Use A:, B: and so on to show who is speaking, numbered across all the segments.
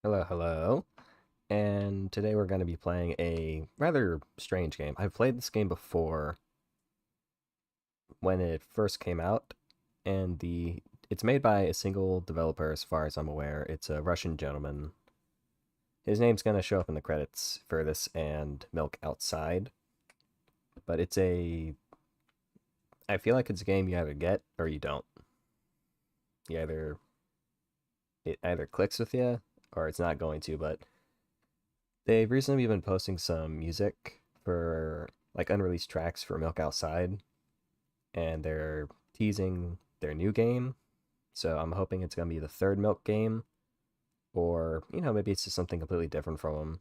A: Hello, hello. And today we're going to be playing a rather strange game. I've played this game before when it first came out, and it's made by a single developer as far as I'm aware. It's a Russian gentleman. His name's going to show up in the credits for this and Milk Outside. But I feel like it's a game you either get or you don't. You either it either clicks with you or it's not going to, but they've recently been posting some music for like unreleased tracks for Milk Outside, and they're teasing their new game. So I'm hoping it's gonna be the third Milk game, or maybe it's just something completely different from them.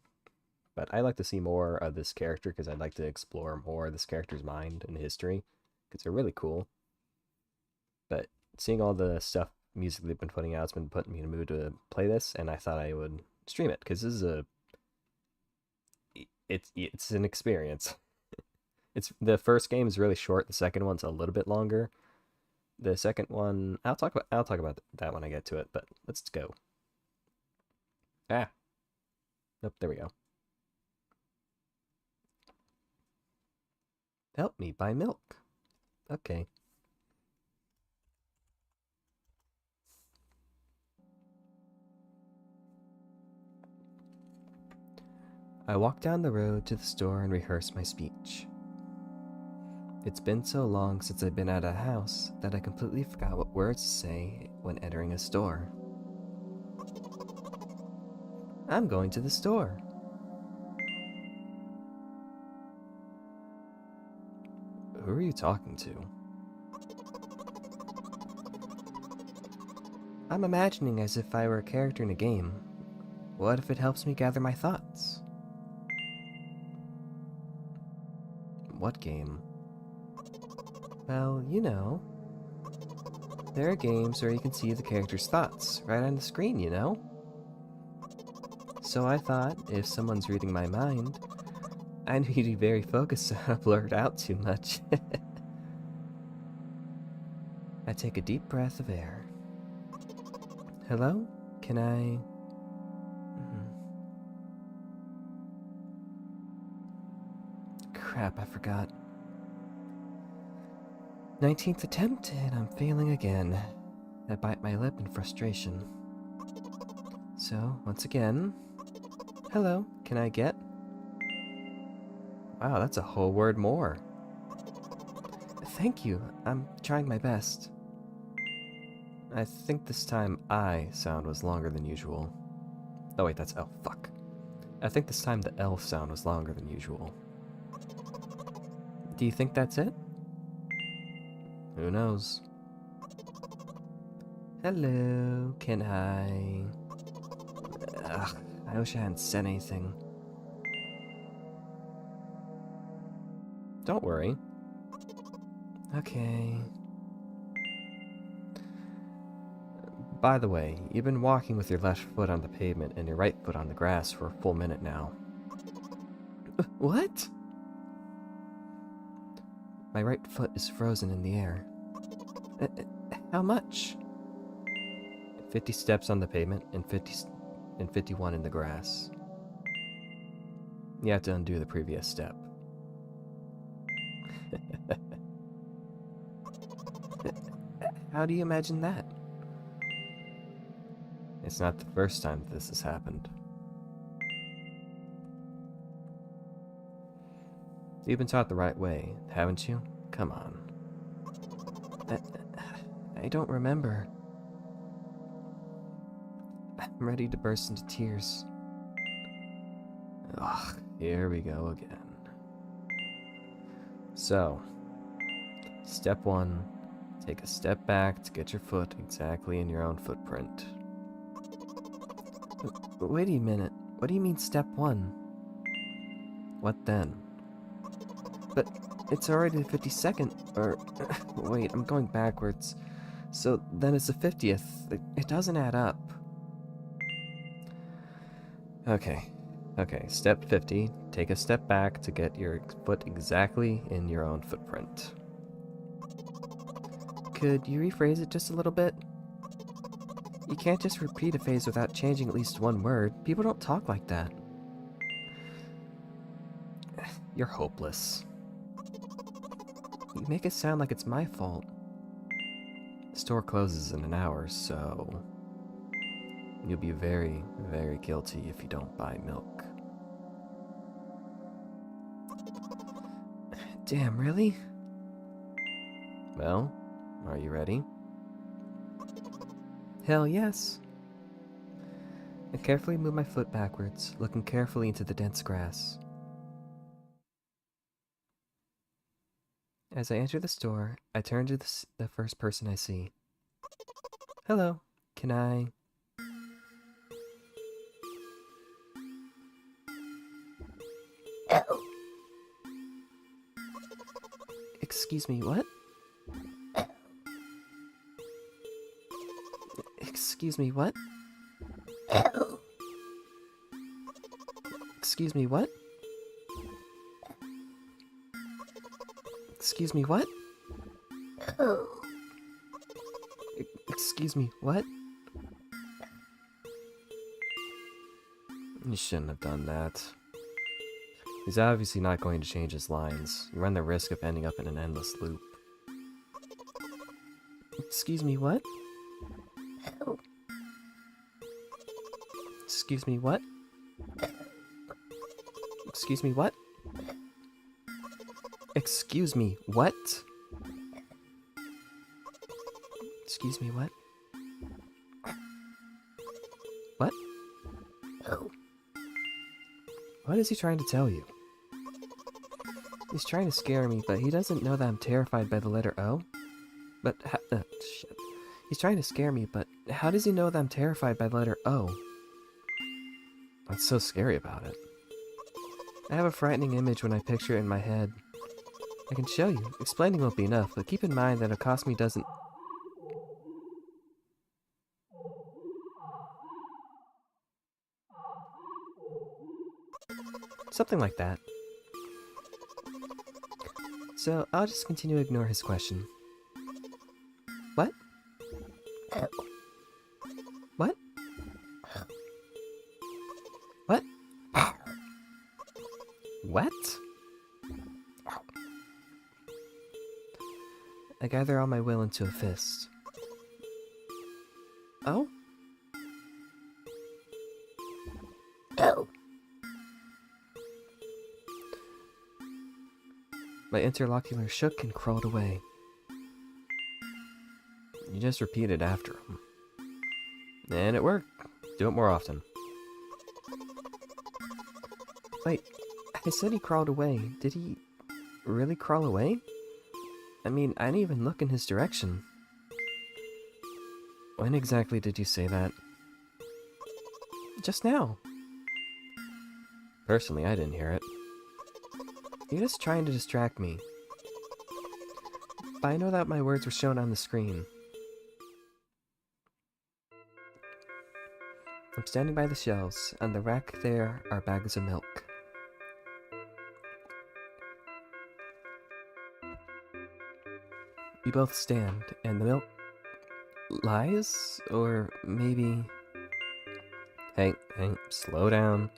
A: But I'd like to see more of this character because I'd like to explore more of this character's mind and history because they're really cool. But seeing all the stuff music they've been putting out, it's been putting me in a mood to play this, and I thought I would stream it because this is a it's an experience. It's the first game is really short. The second one's a little bit longer. The second one, I'll talk about that when I get to it. But let's go. Ah, nope. There we go. Help me buy milk. Okay. I walked down the road to the store and rehearsed my speech. It's been so long since I've been out of the house that I completely forgot what words to say when entering a store. I'm going to the store. Who are you talking to? I'm imagining as if I were a character in a game. What if it helps me gather my thoughts? What game? Well, there are games where you can see the character's thoughts right on the screen. So I thought, if someone's reading my mind, I need to be very focused so I don't blurt out too much. I take a deep breath of air. Hello? Can I... Crap, I forgot. 19th attempt, and I'm failing again. I bite my lip in frustration. So, once again... Hello, can I get... Wow, that's a whole word more. Thank you, I'm trying my best. I think this time I sound was longer than usual. Oh wait, that's L. Fuck. I think this time the L sound was longer than usual. Do you think that's it? Who knows? Hello, can I... Ugh, I wish I hadn't said anything. Don't worry. Okay. By the way, you've been walking with your left foot on the pavement and your right foot on the grass for a full minute now. What? My right foot is frozen in the air. How much? 50 steps on the pavement and 51 in the grass. You have to undo the previous step. How do you imagine that? It's not the first time this has happened. You've been taught the right way, haven't you? Come on. I don't remember. I'm ready to burst into tears. Ugh, here we go again. So, step 1, take a step back to get your foot exactly in your own footprint. Wait a minute, what do you mean step 1? What then? But it's already the 52nd, or... wait, I'm going backwards. So then it's the 50th. It doesn't add up. Okay, step 50, take a step back to get your foot exactly in your own footprint. Could you rephrase it just a little bit? You can't just repeat a phrase without changing at least one word. People don't talk like that. You're hopeless. You make it sound like it's my fault. The store closes in an hour, so you'll be very, very guilty if you don't buy milk. Damn, really? Well, are you ready? Hell yes. I carefully move my foot backwards, looking carefully into the dense grass. As I enter the store, I turn to the first person I see. Hello, can I... Excuse me, what? Excuse me, what? Excuse me, what? Excuse me, what? Excuse me, what? You shouldn't have done that. He's obviously not going to change his lines. You run the risk of ending up in an endless loop. Excuse me, what? Excuse me, what? Excuse me, what? Excuse me, what? Excuse me, what? What? What is he trying to tell you? He's trying to scare me, but he doesn't know that I'm terrified by the letter O? But shit. He's trying to scare me, but how does he know that I'm terrified by the letter O? What's so scary about it? I have a frightening image when I picture it in my head. I can show you. Explaining won't be enough, but keep in mind that Acost doesn't... Something like that. So, I'll just continue to ignore his question. What? What? What? What? I gather all my will into a fist. Oh? My interlocutor shook and crawled away. You just repeated after him. And it worked. Do it more often. Wait, I said he crawled away. Did he really crawl away? I mean, I didn't even look in his direction. When exactly did you say that? Just now. Personally, I didn't hear it. You're just trying to distract me. But I know that my words were shown on the screen. I'm standing by the shelves. On the rack there are bags of milk. We both stand, and the milk lies? Or maybe... Hey, slow down.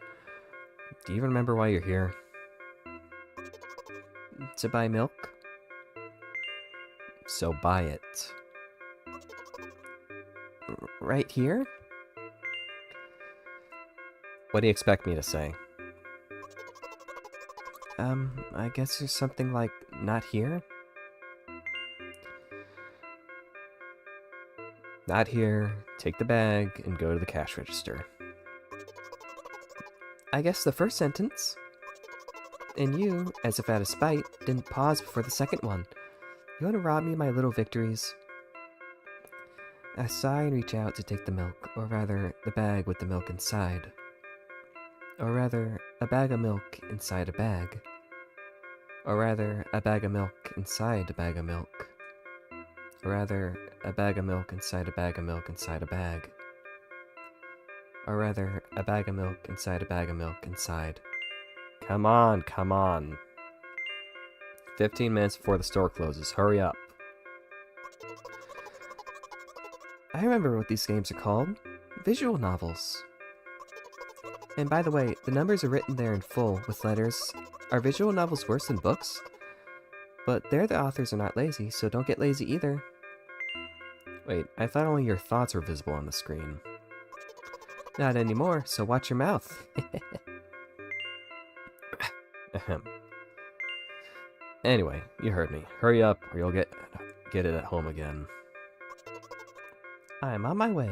A: Do you even remember why you're here? To buy milk? So buy it. Right here? What do you expect me to say? I guess there's something like, not here? Not here, take the bag, and go to the cash register. I guess the first sentence. And you, as if out of spite, didn't pause before the second one. You want to rob me of my little victories? I sigh and reach out to take the milk, or rather, the bag with the milk inside. Or rather, a bag of milk inside a bag. Or rather, a bag of milk inside a bag of milk. Or rather, a bag of milk inside a bag of milk inside a bag. Or rather, a bag of milk inside a bag of milk inside. Come on, come on. 15 minutes before the store closes. Hurry up. I remember what these games are called. Visual novels. And by the way, the numbers are written there in full, with letters. Are visual novels worse than books? But there the authors are not lazy, so don't get lazy either. Wait, I thought only your thoughts were visible on the screen. Not anymore, so watch your mouth. Ahem. Anyway, you heard me. Hurry up, or you'll get it at home again. I'm on my way.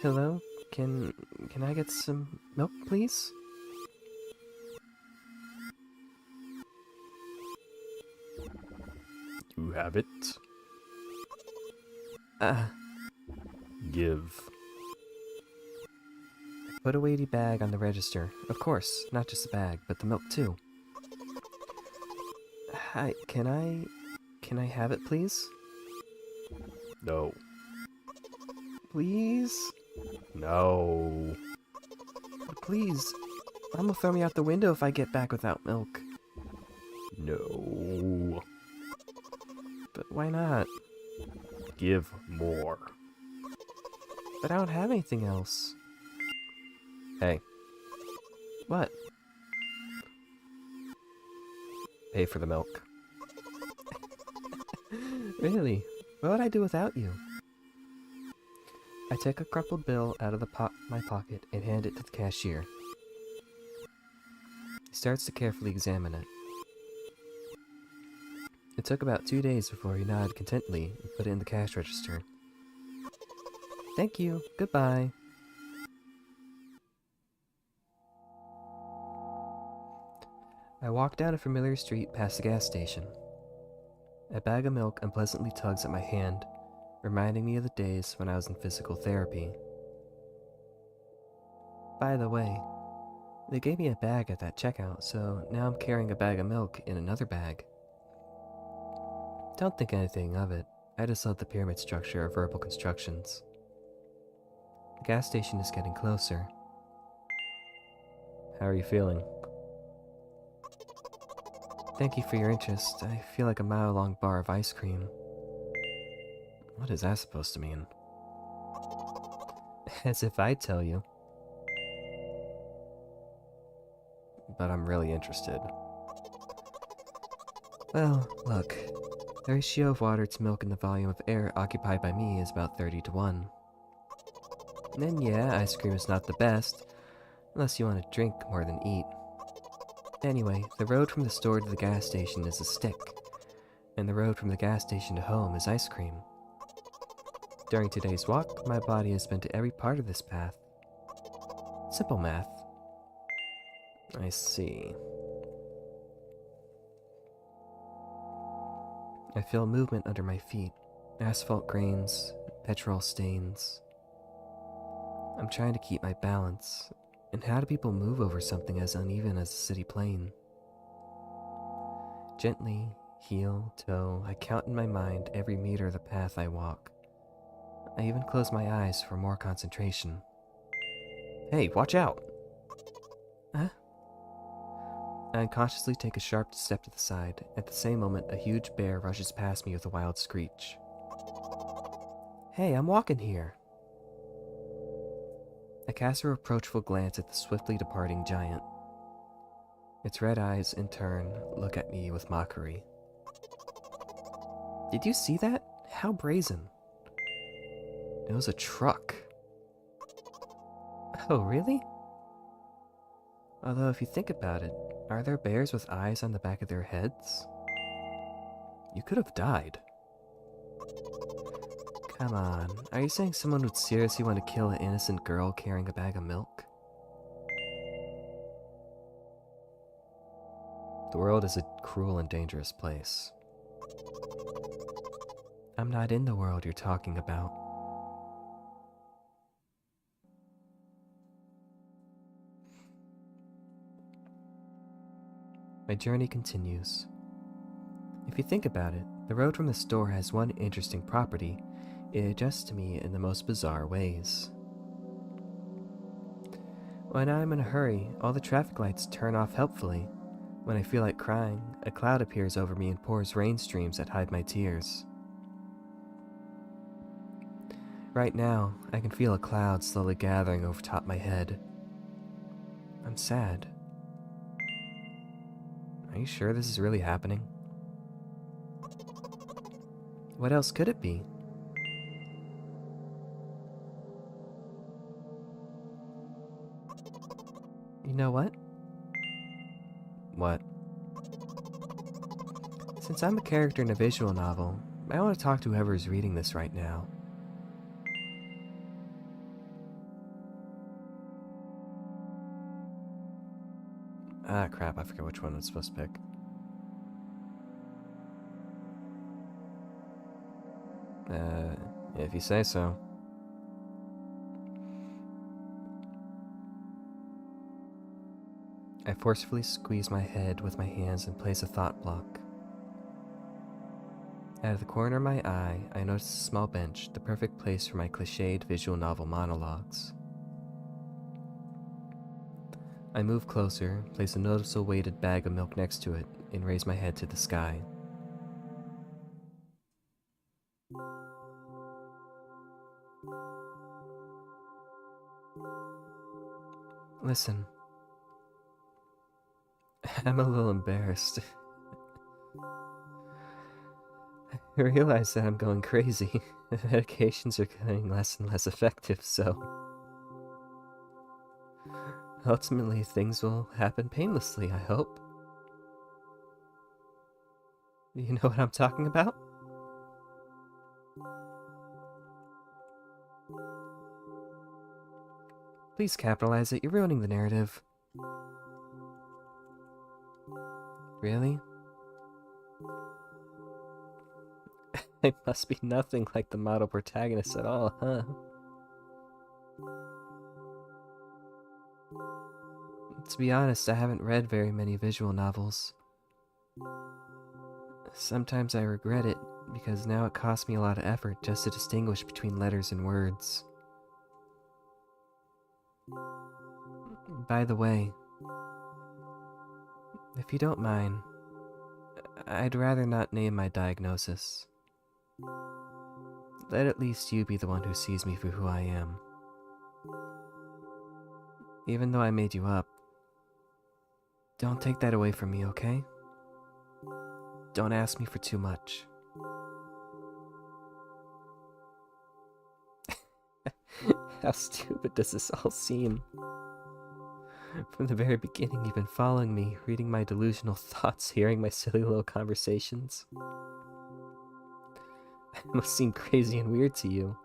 A: Hello? Can I get some milk, please? You have it. Give. Put a weighty bag on the register. Of course, not just the bag, but the milk too. Hi, can I have it, please? No. Please? No. Please. Mom will throw me out the window if I get back without milk. No. But why not? Give more. But I don't have anything else. Hey. What? Pay for the milk. Really? What would I do without you? I take a crumpled bill out of my pocket and hand it to the cashier. He starts to carefully examine it. It took about 2 days before he nodded contentedly and put it in the cash register. Thank you. Goodbye. I walk down a familiar street past the gas station. A bag of milk unpleasantly tugs at my hand, reminding me of the days when I was in physical therapy. By the way, they gave me a bag at that checkout, so now I'm carrying a bag of milk in another bag. Don't think anything of it. I just love the pyramid structure of verbal constructions. The gas station is getting closer. How are you feeling? Thank you for your interest. I feel like a mile-long bar of ice cream. What is that supposed to mean? As if I'd tell you. But I'm really interested. Well, look. The ratio of water to milk and the volume of air occupied by me is about 30-1. And then yeah, ice cream is not the best, unless you want to drink more than eat. Anyway, the road from the store to the gas station is a stick, and the road from the gas station to home is ice cream. During today's walk, my body has been to every part of this path. Simple math. I see. I feel movement under my feet, asphalt grains, petrol stains. I'm trying to keep my balance, and how do people move over something as uneven as a city plane? Gently, heel, toe, I count in my mind every meter of the path I walk. I even close my eyes for more concentration. Hey, watch out! Huh? I unconsciously take a sharp step to the side. At the same moment, a huge bear rushes past me with a wild screech. Hey, I'm walking here! I cast a reproachful glance at the swiftly departing giant. Its red eyes, in turn, look at me with mockery. Did you see that? How brazen. It was a truck. Oh, really? Although, if you think about it, are there bears with eyes on the back of their heads? You could have died. Come on, are you saying someone would seriously want to kill an innocent girl carrying a bag of milk? The world is a cruel and dangerous place. I'm not in the world you're talking about. My journey continues. If you think about it, the road from the store has one interesting property. It adjusts to me in the most bizarre ways. When I'm in a hurry, all the traffic lights turn off helpfully, When I feel like crying, a cloud appears over me and pours rain streams that hide my tears. Right now, I can feel a cloud slowly gathering over top my head. I'm sad. Are you sure this is really happening? What else could it be? You know what? What? Since I'm a character in a visual novel, I want to talk to whoever is reading this right now. Ah, crap, I forget which one I'm supposed to pick. If you say so. I forcefully squeeze my head with my hands and place a thought block. Out of the corner of my eye, I notice a small bench, the perfect place for my cliched visual novel monologues. I move closer, place a noticeable weighted bag of milk next to it, and raise my head to the sky. Listen. I'm a little embarrassed. I realize that I'm going crazy. The medications are getting less and less effective, so ultimately things will happen painlessly, I hope. You know what I'm talking about? Please capitalize it, you're ruining the narrative. Really? I must be nothing like the model protagonist at all, huh? To be honest, I haven't read very many visual novels. Sometimes I regret it, because now it costs me a lot of effort just to distinguish between letters and words. By the way, if you don't mind, I'd rather not name my diagnosis. Let at least you be the one who sees me for who I am. Even though I made you up, don't take that away from me, okay? Don't ask me for too much. How stupid does this all seem? From the very beginning, you've been following me, reading my delusional thoughts, hearing my silly little conversations. It must seem crazy and weird to you.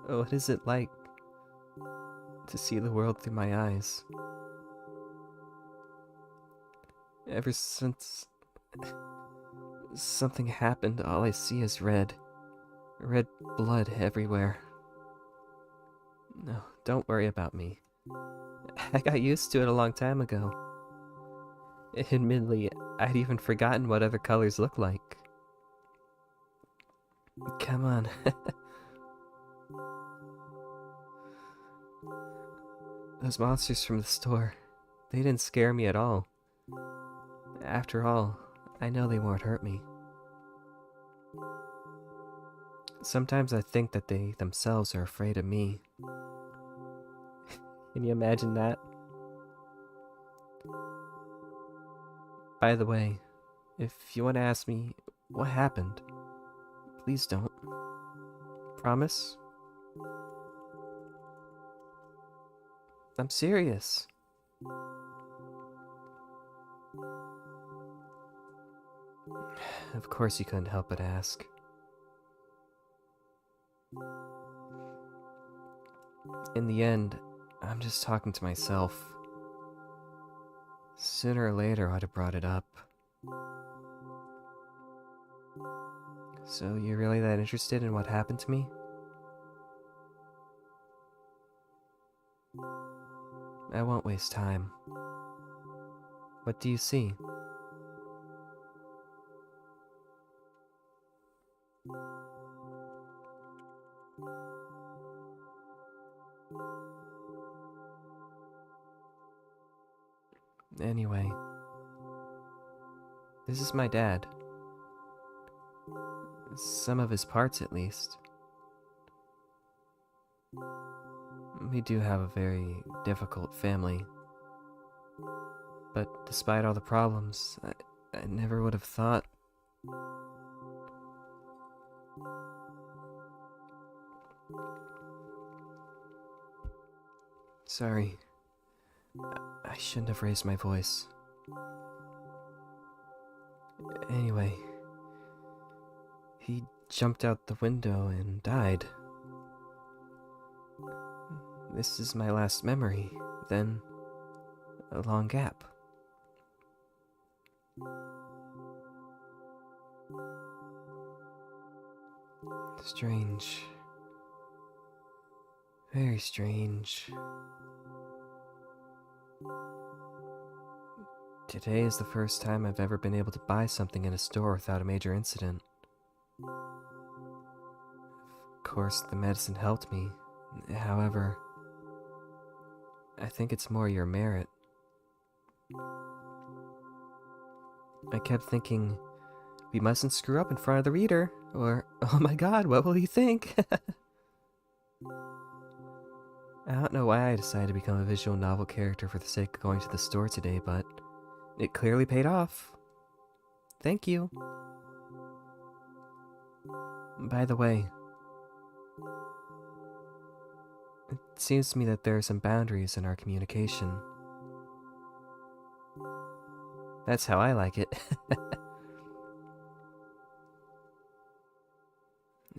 A: What is it like to see the world through my eyes? Ever since something happened, all I see is red. Red blood everywhere. No, don't worry about me. I got used to it a long time ago. Admittedly, I'd even forgotten what other colors look like. Come on. Those monsters from the store, they didn't scare me at all. After all, I know they won't hurt me. Sometimes I think that they themselves are afraid of me. Can you imagine that? By the way, if you want to ask me what happened, please don't. Promise? I'm serious. Of course you couldn't help but ask. In the end, I'm just talking to myself. Sooner or later, I'd have brought it up. So, you're really that interested in what happened to me? I won't waste time. What do you see? Anyway, this is my dad. Some of his parts, at least. We do have a very difficult family. But despite all the problems, I never would have thought. Sorry. I shouldn't have raised my voice. Anyway, he jumped out the window and died. This is my last memory. Then, a long gap. Strange. Very strange. Today is the first time I've ever been able to buy something in a store without a major incident. Of course, the medicine helped me. However, I think it's more your merit. I kept thinking, we mustn't screw up in front of the reader, or, oh my god, what will he think? I don't know why I decided to become a visual novel character for the sake of going to the store today, but it clearly paid off. Thank you. By the way, it seems to me that there are some boundaries in our communication. That's how I like it.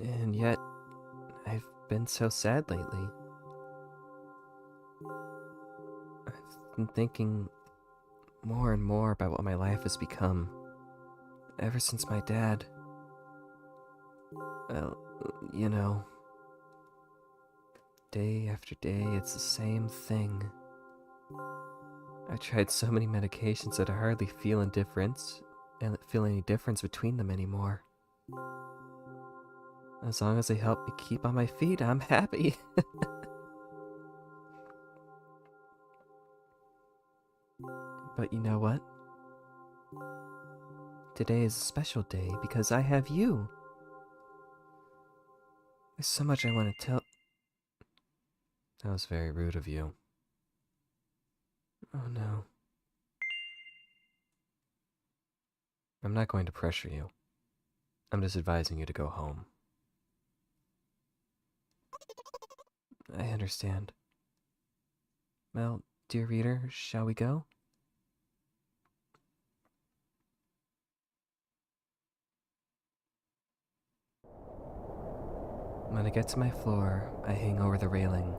A: And yet, I've been so sad lately. I've been thinking more and more about what my life has become. Ever since my dad... Well, you know... Day after day, it's the same thing. I tried so many medications that I hardly feel any difference between them anymore. As long as they help me keep on my feet, I'm happy. But you know what? Today is a special day because I have you. There's so much I want to tell... That was very rude of you. Oh no. I'm not going to pressure you. I'm just advising you to go home. I understand. Well, dear reader, shall we go? When I get to my floor, I hang over the railing.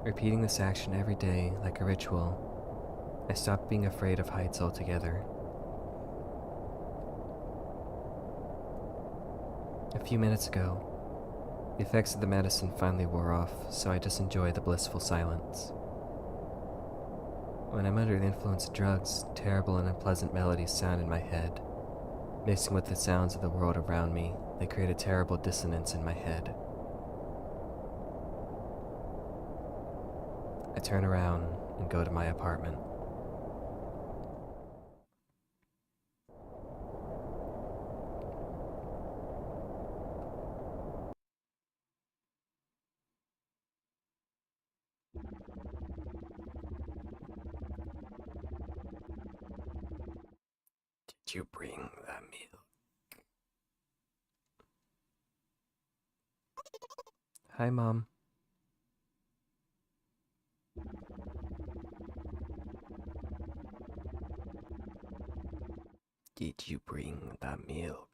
A: Repeating this action every day like a ritual, I stopped being afraid of heights altogether. A few minutes ago, the effects of the medicine finally wore off, so I just enjoy the blissful silence. When I'm under the influence of drugs, terrible and unpleasant melodies sound in my head. Mixing with the sounds of the world around me, they create a terrible dissonance in my head. I turn around and go to my apartment. Did you bring the milk? Hi, Mom. Did you bring the milk?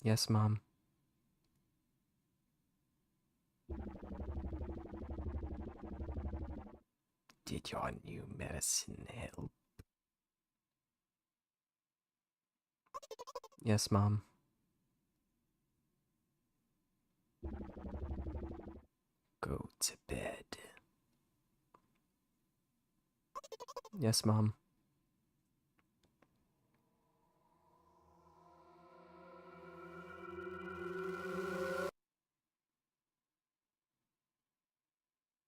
A: Yes, Mom. Did your new medicine help? Yes, Mom. Go to bed. Yes, Mom.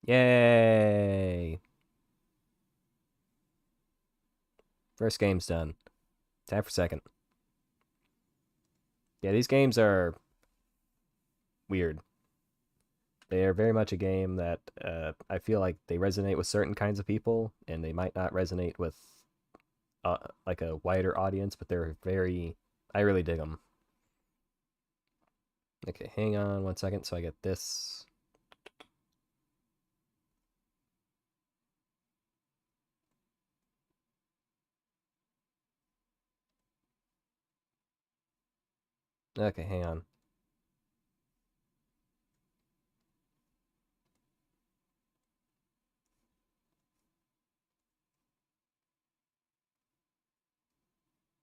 A: Yay! First game's done. Time for second. Yeah, these games are weird. They are very much a game that I feel like they resonate with certain kinds of people, and they might not resonate with like a wider audience, but they're very. I really dig them. Okay, hang on 1 second so I get this. Okay, hang on.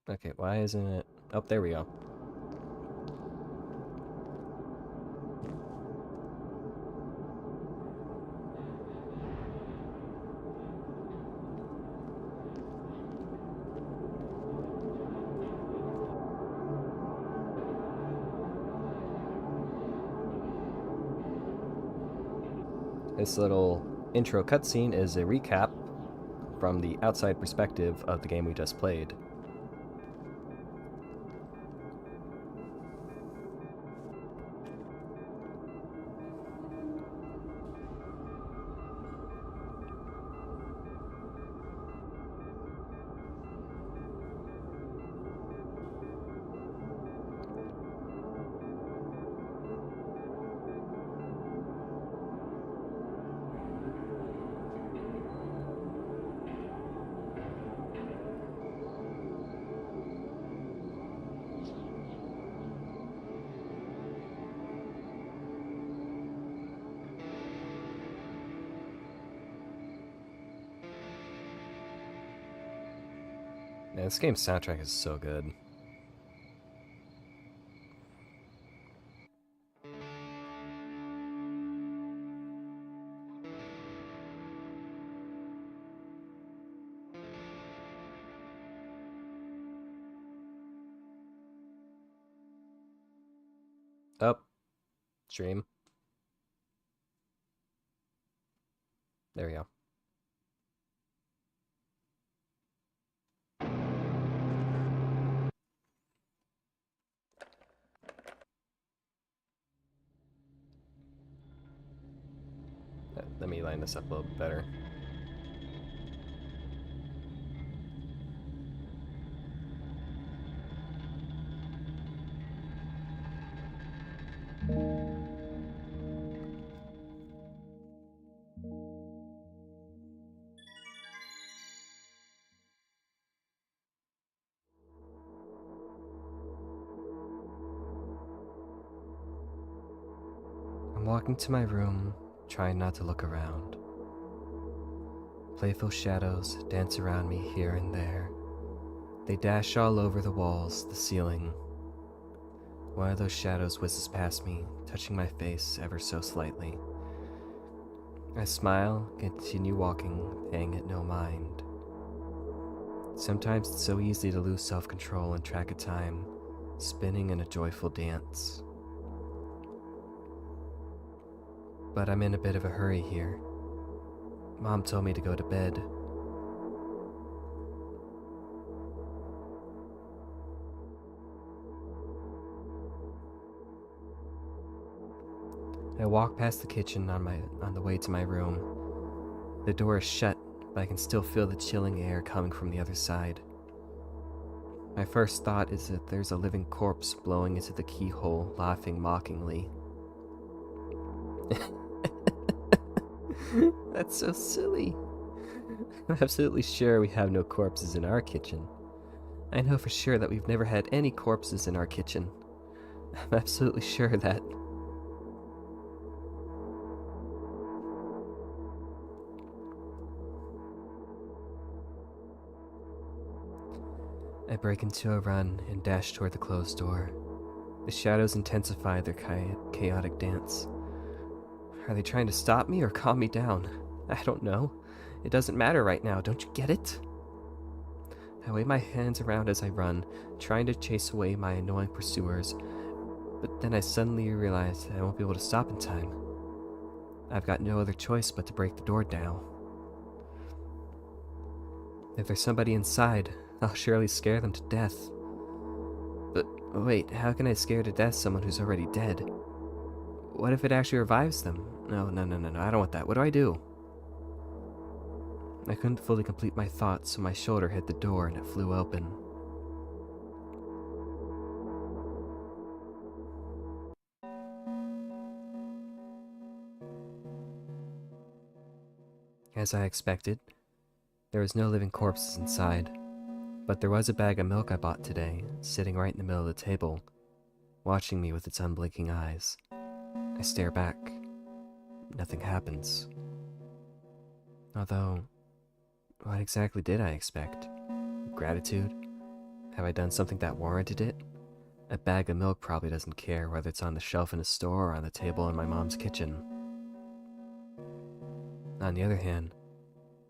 A: Okay, why isn't it? Oh, there we go. This little intro cutscene is a recap from the outside perspective of the game we just played. Man, this game's soundtrack is so good. Up, stream. There we go. Let me line this up a little bit better. I'm walking to my room, trying not to look around. Playful shadows dance around me here and there. They dash all over the walls, the ceiling. One of those shadows whizzes past me, touching my face ever so slightly. I smile, continue walking, paying it no mind. Sometimes it's so easy to lose self-control and track of time, spinning in a joyful dance. But I'm in a bit of a hurry here. Mom told me to go to bed. I walk past the kitchen on the way to my room. The door is shut, but I can still feel the chilling air coming from the other side. My first thought is that there's a living corpse blowing into the keyhole, laughing mockingly. That's so silly. I'm absolutely sure we have no corpses in our kitchen. I know for sure that we've never had any corpses in our kitchen. I'm absolutely sure of that. I break into a run and dash toward the closed door. The shadows intensify their chaotic dance. Are they trying to stop me or calm me down? I don't know. It doesn't matter right now, don't you get it? I wave my hands around as I run, trying to chase away my annoying pursuers, but then I suddenly realize I won't be able to stop in time. I've got no other choice but to break the door down. If there's somebody inside, I'll surely scare them to death. But wait, how can I scare to death someone who's already dead? What if it actually revives them? No, I don't want that. What do I do? I couldn't fully complete my thoughts, so my shoulder hit the door and it flew open. As I expected, there was no living corpses inside, but there was a bag of milk I bought today, sitting right in the middle of the table, watching me with its unblinking eyes. I stare back. Nothing happens. Although, what exactly did I expect? Gratitude? Have I done something that warranted it? A bag of milk probably doesn't care whether it's on the shelf in a store or on the table in my mom's kitchen. On the other hand,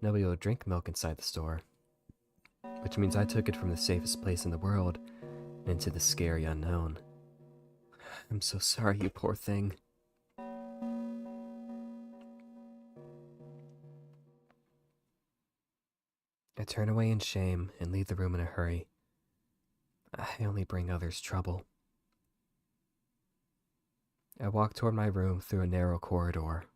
A: nobody will drink milk inside the store, which means I took it from the safest place in the world into the scary unknown. I'm so sorry, you poor thing. I turn away in shame and leave the room in a hurry. I only bring others trouble. I walk toward my room through a narrow corridor.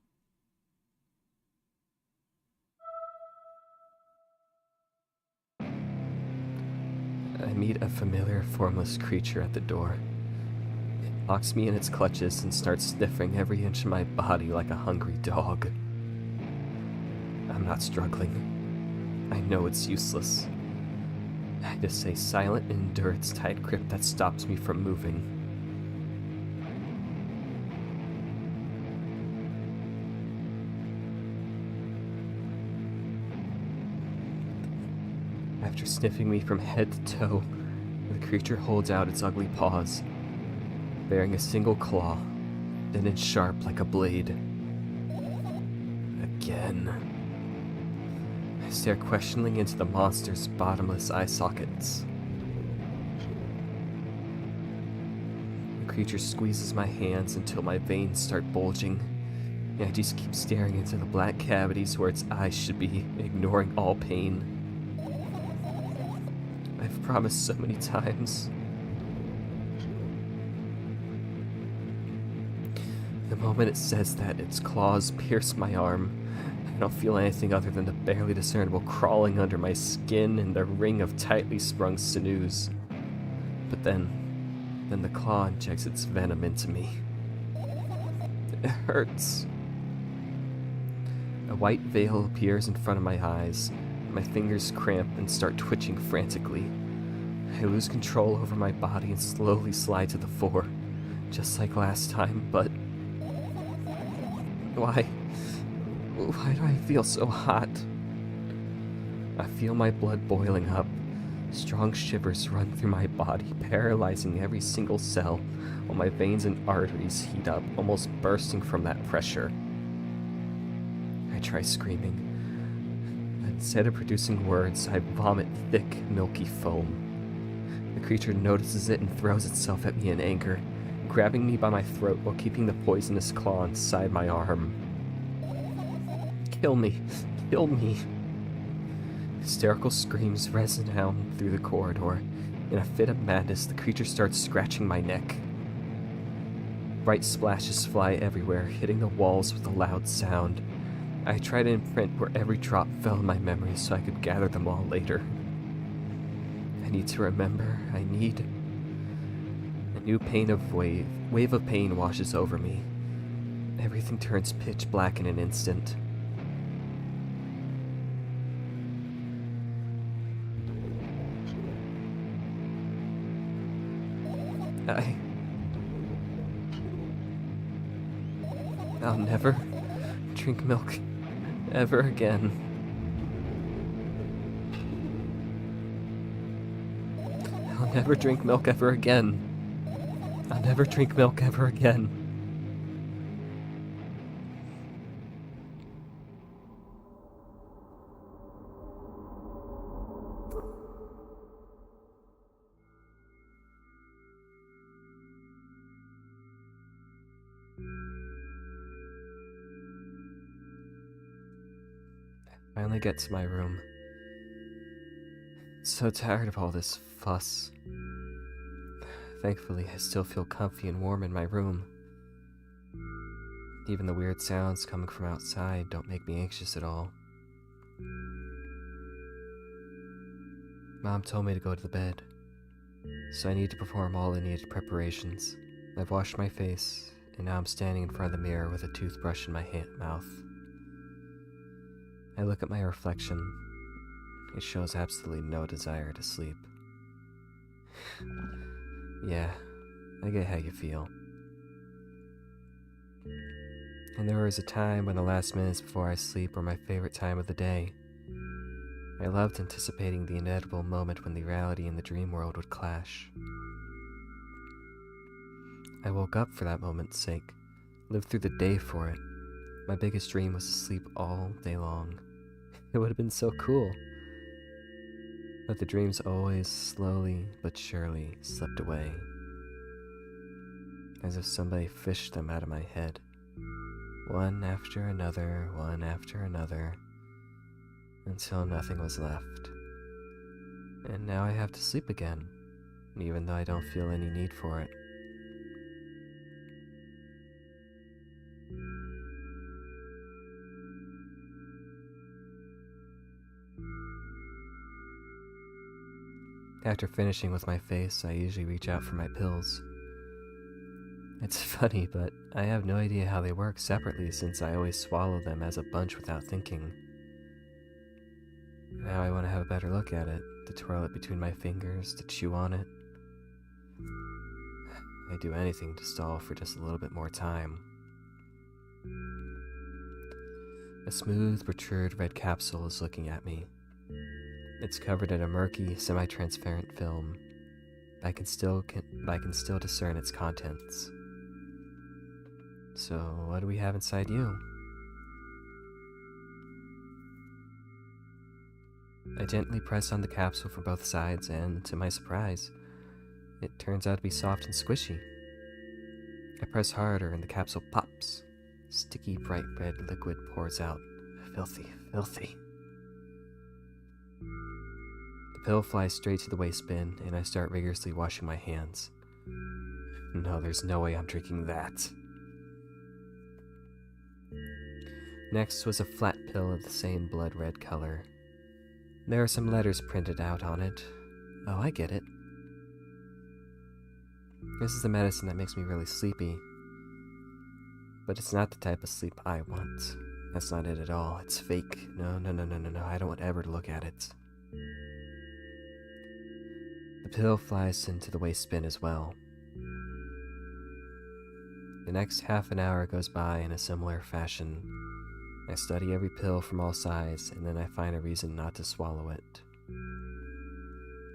A: I meet a familiar, formless creature at the door. It locks me in its clutches and starts sniffing every inch of my body like a hungry dog. I'm not struggling. I know it's useless. I just stay silent and endure its tight grip that stops me from moving. After sniffing me from head to toe, the creature holds out its ugly paws, bearing a single claw, thin and sharp like a blade. Again. I stare questioningly into the monster's bottomless eye sockets. The creature squeezes my hands until my veins start bulging, and I just keep staring into the black cavities where its eyes should be, ignoring all pain. I've promised so many times. The moment it says that, its claws pierce my arm. I don't feel anything other than the barely discernible crawling under my skin and the ring of tightly sprung sinews. But then the claw injects its venom into me. It hurts. A white veil appears in front of my eyes. My fingers cramp and start twitching frantically. I lose control over my body and slowly slide to the floor, just like last time, but... Why do I feel so hot? I feel my blood boiling up. Strong shivers run through my body, paralyzing every single cell, while my veins and arteries heat up, almost bursting from that pressure. I try screaming. Instead of producing words, I vomit thick, milky foam. The creature notices it and throws itself at me in anger, grabbing me by my throat while keeping the poisonous claw inside my arm. Kill me! Kill me! Hysterical screams resound through the corridor. In a fit of madness, the creature starts scratching my neck. Bright splashes fly everywhere, hitting the walls with a loud sound. I try to imprint where every drop fell in my memory so I could gather them all later. I need to remember. I need... A new wave of pain washes over me. Everything turns pitch black in an instant. I'll never drink milk ever again. I'll never drink milk ever again. I'll never drink milk ever again. Finally get to my room. So tired of all this fuss. Thankfully, I still feel comfy and warm in my room. Even the weird sounds coming from outside don't make me anxious at all. Mom told me to go to the bed, so I need to perform all the needed preparations. I've washed my face, and now I'm standing in front of the mirror with a toothbrush in my mouth. I look at my reflection. It shows absolutely no desire to sleep. Yeah, I get how you feel. And there was a time when the last minutes before I sleep were my favorite time of the day. I loved anticipating the inevitable moment when the reality and the dream world would clash. I woke up for that moment's sake, lived through the day for it. My biggest dream was to sleep all day long. It would have been so cool. But the dreams always slowly but surely slipped away, as if somebody fished them out of my head. One after another, until nothing was left. And now I have to sleep again, even though I don't feel any need for it. After finishing with my face, I usually reach out for my pills. It's funny, but I have no idea how they work separately since I always swallow them as a bunch without thinking. Now I want to have a better look at it, to twirl it between my fingers, to chew on it. I'd do anything to stall for just a little bit more time. A smooth, protruded red capsule is looking at me. It's covered in a murky, semi-transparent film. I can still discern its contents. So, what do we have inside you? I gently press on the capsule from both sides, and to my surprise, it turns out to be soft and squishy. I press harder, and the capsule pops. Sticky, bright red liquid pours out. Filthy, filthy. The pill flies straight to the waste bin, and I start rigorously washing my hands. No, there's no way I'm drinking that. Next was a flat pill of the same blood red color. There are some letters printed out on it. Oh, I get it. This is the medicine that makes me really sleepy. But it's not the type of sleep I want. That's not it at all. It's fake. No. I don't want ever to look at it. The pill flies into the waste bin as well. The next half an hour goes by in a similar fashion. I study every pill from all sides, and then I find a reason not to swallow it.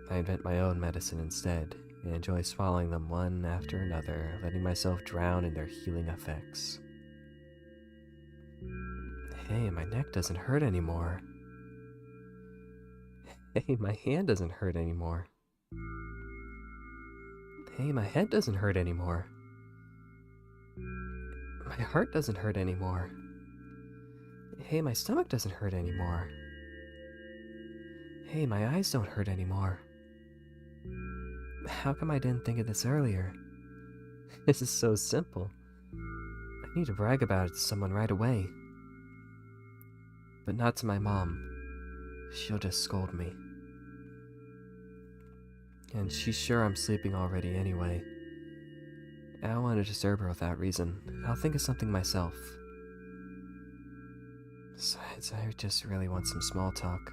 A: I invent my own medicine instead, and enjoy swallowing them one after another, letting myself drown in their healing effects. Hey, my neck doesn't hurt anymore. Hey, my hand doesn't hurt anymore. Hey, my head doesn't hurt anymore. My heart doesn't hurt anymore. Hey, my stomach doesn't hurt anymore. Hey, my eyes don't hurt anymore. How come I didn't think of this earlier? This is so simple. I need to brag about it to someone right away. But not to my mom. She'll just scold me. And she's sure I'm sleeping already anyway. I don't want to disturb her with that reason. I'll think of something myself. Besides, I just really want some small talk.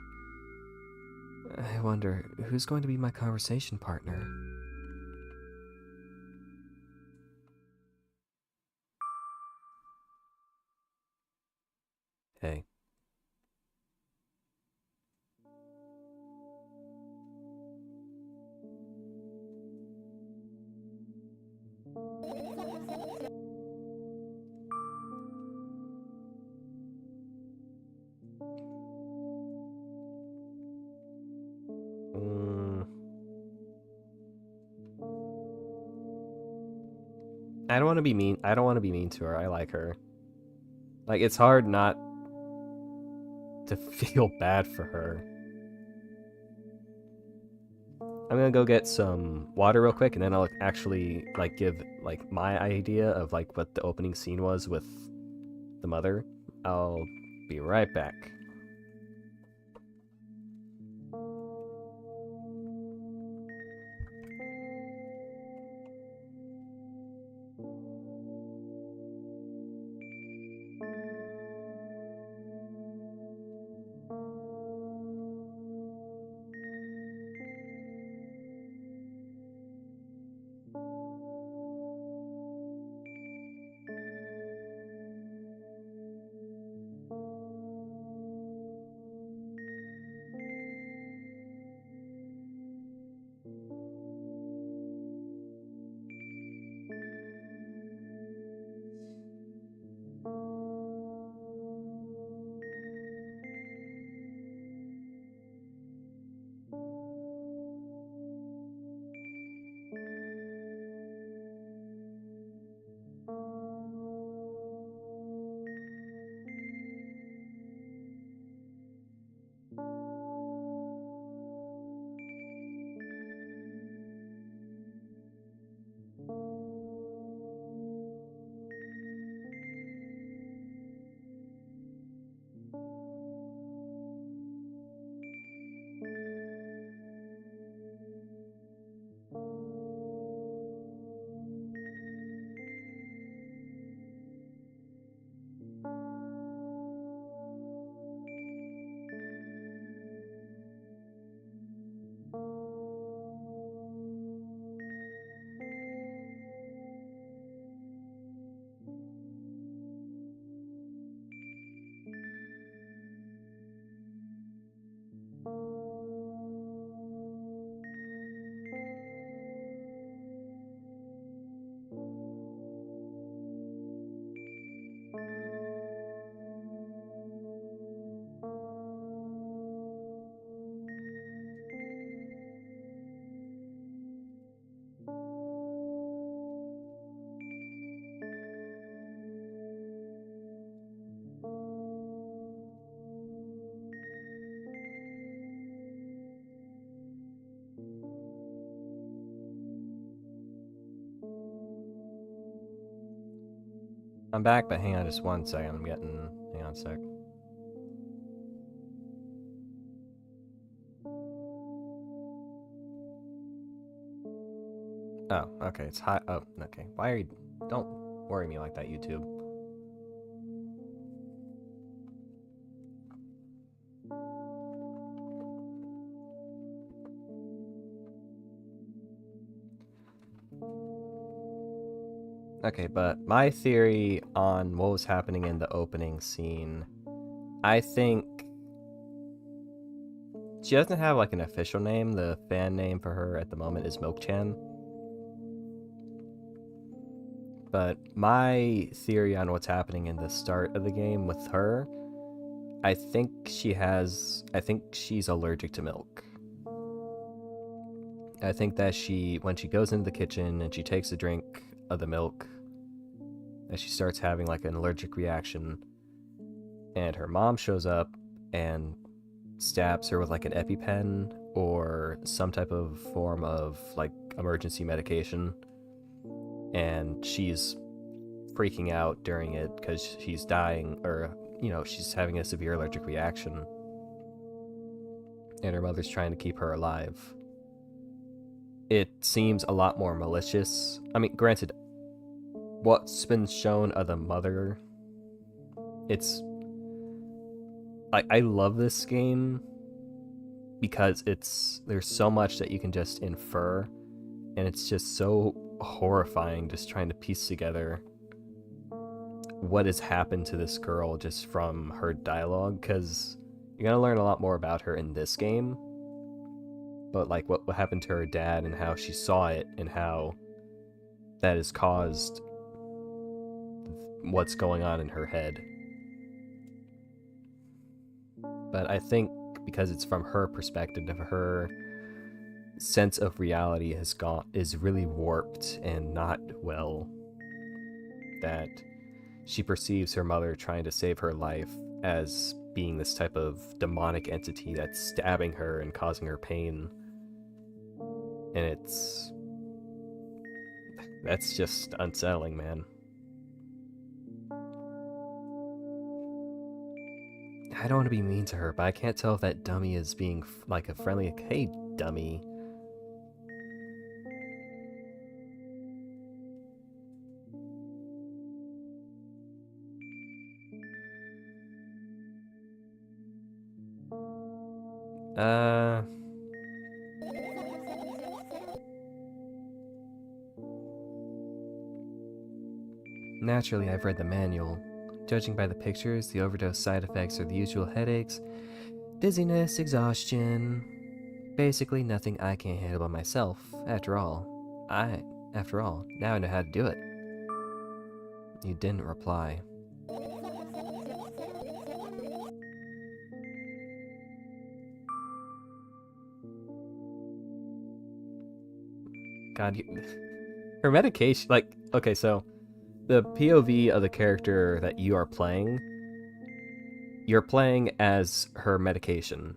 A: I wonder, who's going to be my conversation partner? Hey. I don't want to be mean. I don't want to be mean to her. I like her. Like, it's hard not to feel bad for her. I'm gonna go get some water real quick, and then I'll actually like give like my idea of like what the opening scene was with the mother. I'll be right back. I'm back, but hang on just one second. Hang on a sec. Oh, okay, it's hot. Oh, okay. Why are you... Don't worry me like that, YouTube. Okay, but my theory on what was happening in the opening scene, I think she doesn't have like an official name. The fan name for her at the moment is Milk-chan. But my theory on what's happening in the start of the game with her, I think she's allergic to milk. I think that when she goes into the kitchen and she takes a drink of the milk, that she starts having like an allergic reaction, and her mom shows up and stabs her with like an EpiPen or some type of form of like emergency medication, and she's freaking out during it because she's dying, or she's having a severe allergic reaction, and her mother's trying to keep her alive. It seems a lot more malicious. I mean, granted, what's been shown of the mother, it's... I love this game because there's so much that you can just infer, and it's just so horrifying just trying to piece together what has happened to this girl just from her dialogue, because you're going to learn a lot more about her in this game, but like what happened to her dad and how she saw it and how that has caused what's going on in her head. But I think because it's from her perspective, her sense of reality is really warped and not well, that she perceives her mother trying to save her life as being this type of demonic entity that's stabbing her and causing her pain. And that's just unsettling, man. I don't want to be mean to her, but I can't tell if that dummy is being like a friendly, hey, dummy. Naturally, I've read the manual. Judging by the pictures, the overdose side effects are the usual headaches, dizziness, exhaustion. Basically, nothing I can't handle by myself. After all, now I know how to do it. You didn't reply. God, her medication, like, okay, so the POV of the character that you are playing, you're playing as her medication.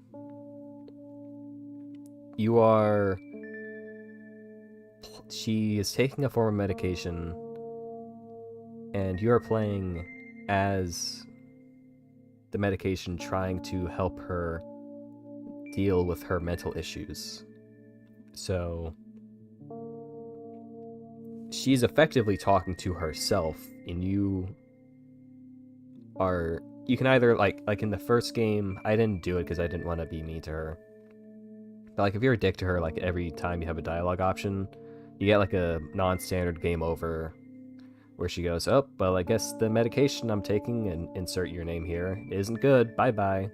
A: She is taking a form of medication, and you are playing as the medication trying to help her deal with her mental issues. So she's effectively talking to herself, and you can either like in the first game, I didn't do it because I didn't want to be mean to her, but like if you're a dick to her, like every time you have a dialogue option, you get like a non-standard game over where she goes, oh, well, I guess the medication I'm taking, and insert your name here, isn't good, bye-bye.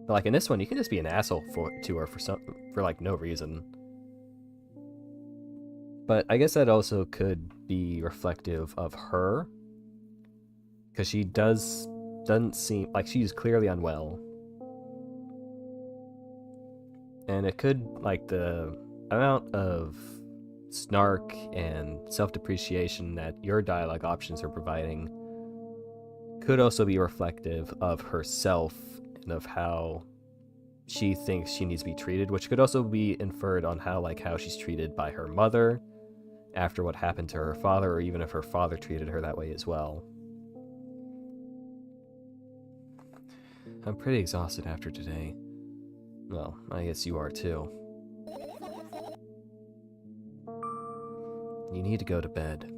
A: But like in this one, you can just be an asshole to her for like no reason. But I guess that also could be reflective of her, because she doesn't seem like she's clearly unwell, and it could, like, the amount of snark and self-depreciation that your dialogue options are providing could also be reflective of herself and of how she thinks she needs to be treated, which could also be inferred on how she's treated by her mother after what happened to her father, or even if her father treated her that way as well. I'm pretty exhausted after today. Well, I guess you are too. You need to go to bed.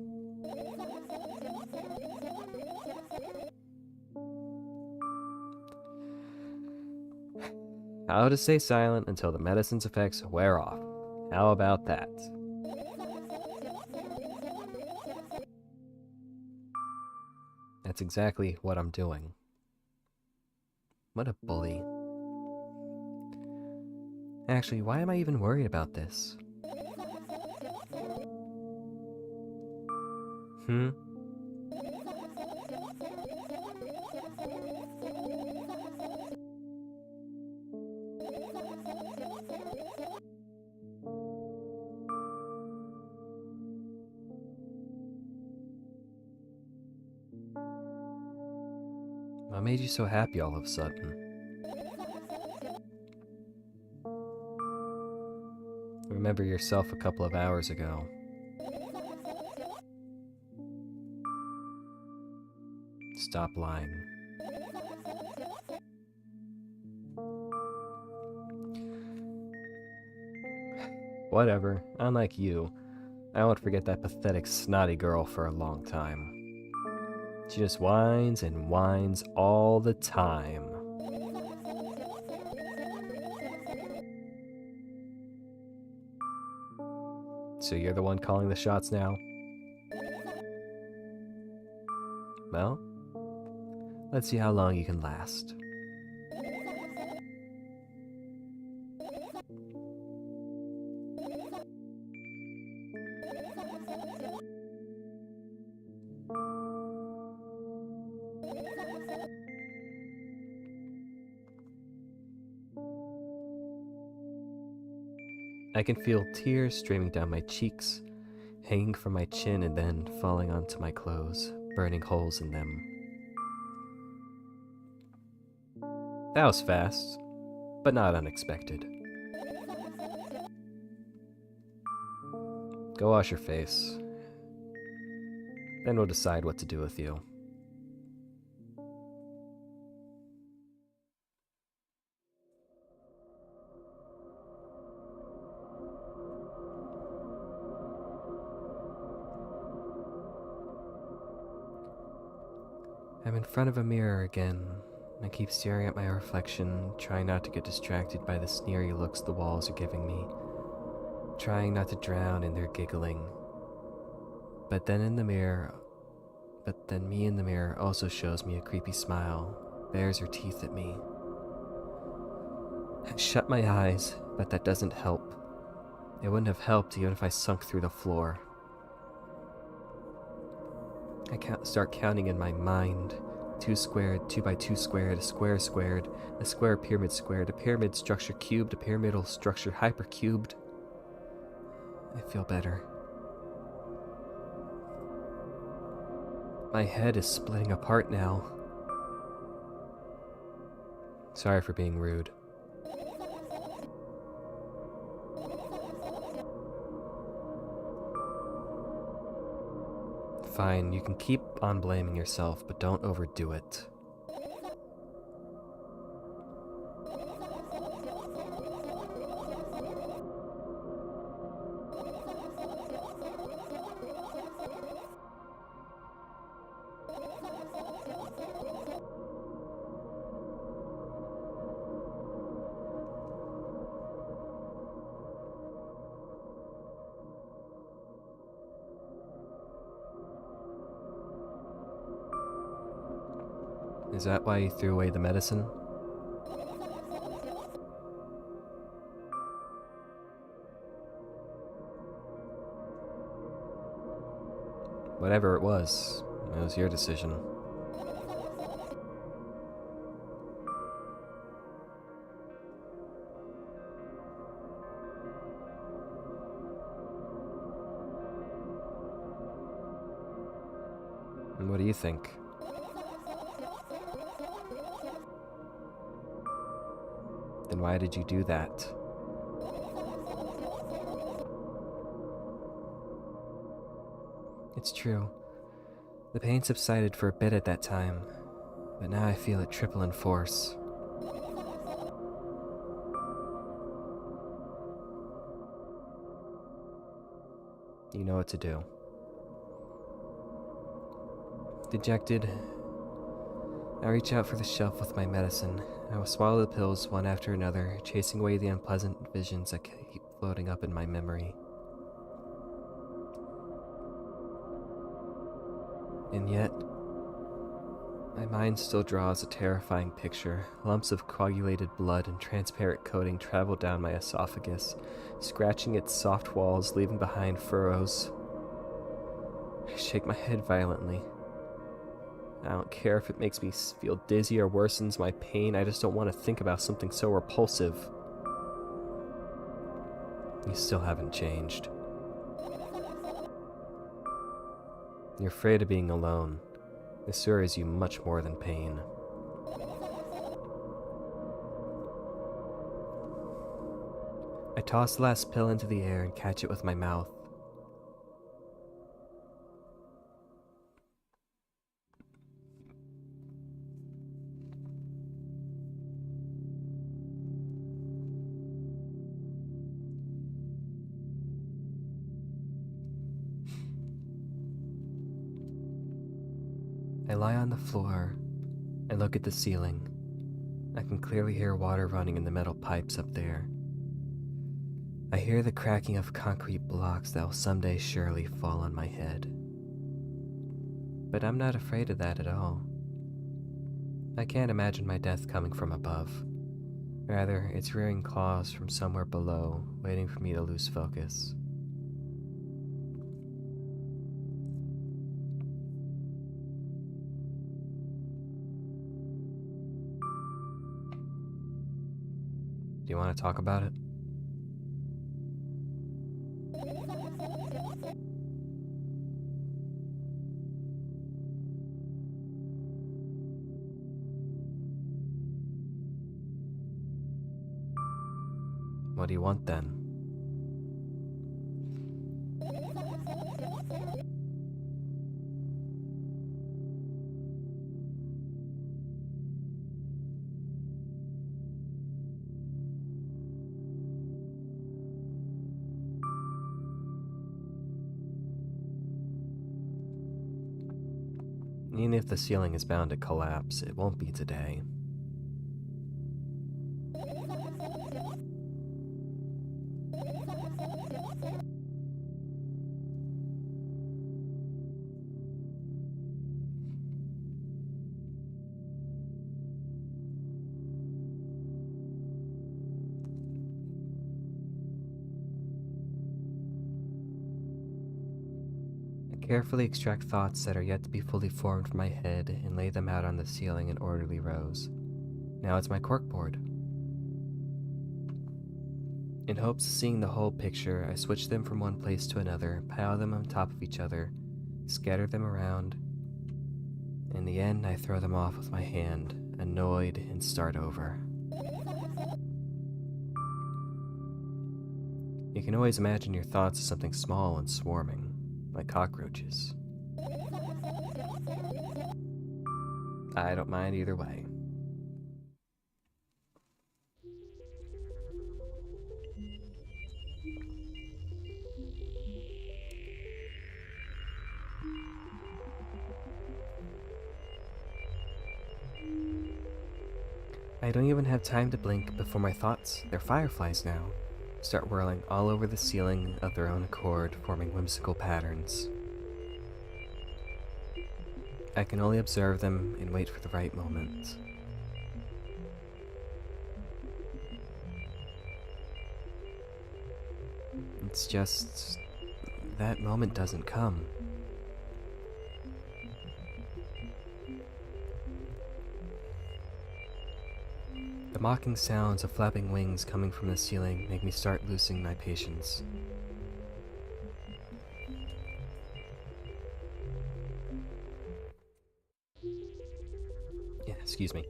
A: How to stay silent until the medicine's effects wear off. How about that? That's exactly what I'm doing. What a bully. Actually, why am I even worried about this? What made you so happy all of a sudden? Remember yourself a couple of hours ago. Stop lying. Whatever, unlike you, I won't forget that pathetic snotty girl for a long time. She just whines and whines all the time. So you're the one calling the shots now? Well, let's see how long you can last. I can feel tears streaming down my cheeks, hanging from my chin and then falling onto my clothes. burning holes in them. That was fast, but not unexpected. Go wash your face. Then we'll decide what to do with you. I'm in front of a mirror again. I keep staring at my reflection, trying not to get distracted by the sneery looks the walls are giving me, trying not to drown in their giggling. But then me in the mirror also shows me a creepy smile, bares her teeth at me. I shut my eyes, but that doesn't help. It wouldn't have helped even if I sunk through the floor. I start counting in my mind. 2 squared, 2 by 2 squared, a square squared, a square pyramid squared, a pyramid structure cubed, a pyramidal structure hypercubed. I feel better. My head is splitting apart now. Sorry for being rude. Fine, you can keep on blaming yourself, but don't overdo it. Is that why you threw away the medicine? Whatever it was your decision. And what do you think? Then why did you do that? It's true. The pain subsided for a bit at that time, but now I feel it triple in force. You know what to do. Dejected, I reach out for the shelf with my medicine. I will swallow the pills one after another, chasing away the unpleasant visions that keep floating up in my memory. And yet, my mind still draws a terrifying picture. Lumps of coagulated blood and transparent coating travel down my esophagus, scratching its soft walls, leaving behind furrows. I shake my head violently. I don't care if it makes me feel dizzy or worsens my pain, I just don't want to think about something so repulsive. You still haven't changed. You're afraid of being alone. This worries you much more than pain. I toss the last pill into the air and catch it with my mouth. I lie on the floor and look at the ceiling. I can clearly hear water running in the metal pipes up there. I hear the cracking of concrete blocks that will someday surely fall on my head. But I'm not afraid of that at all. I can't imagine my death coming from above. Rather, it's rearing claws from somewhere below, waiting for me to lose focus. Do you want to talk about it? What do you want then? Even if the ceiling is bound to collapse, it won't be today. I carefully extract thoughts that are yet to be fully formed from my head and lay them out on the ceiling in orderly rows. Now it's my corkboard. In hopes of seeing the whole picture, I switch them from one place to another, pile them on top of each other, scatter them around. In the end, I throw them off with my hand, annoyed, and start over. You can always imagine your thoughts as something small and swarming, like cockroaches. I don't mind either way. I don't even have time to blink before my thoughts, they're fireflies now, start whirling all over the ceiling of their own accord, forming whimsical patterns. I can only observe them and wait for the right moment. It's just that moment doesn't come. The mocking sounds of flapping wings coming from the ceiling make me start losing my patience. Yeah, excuse me.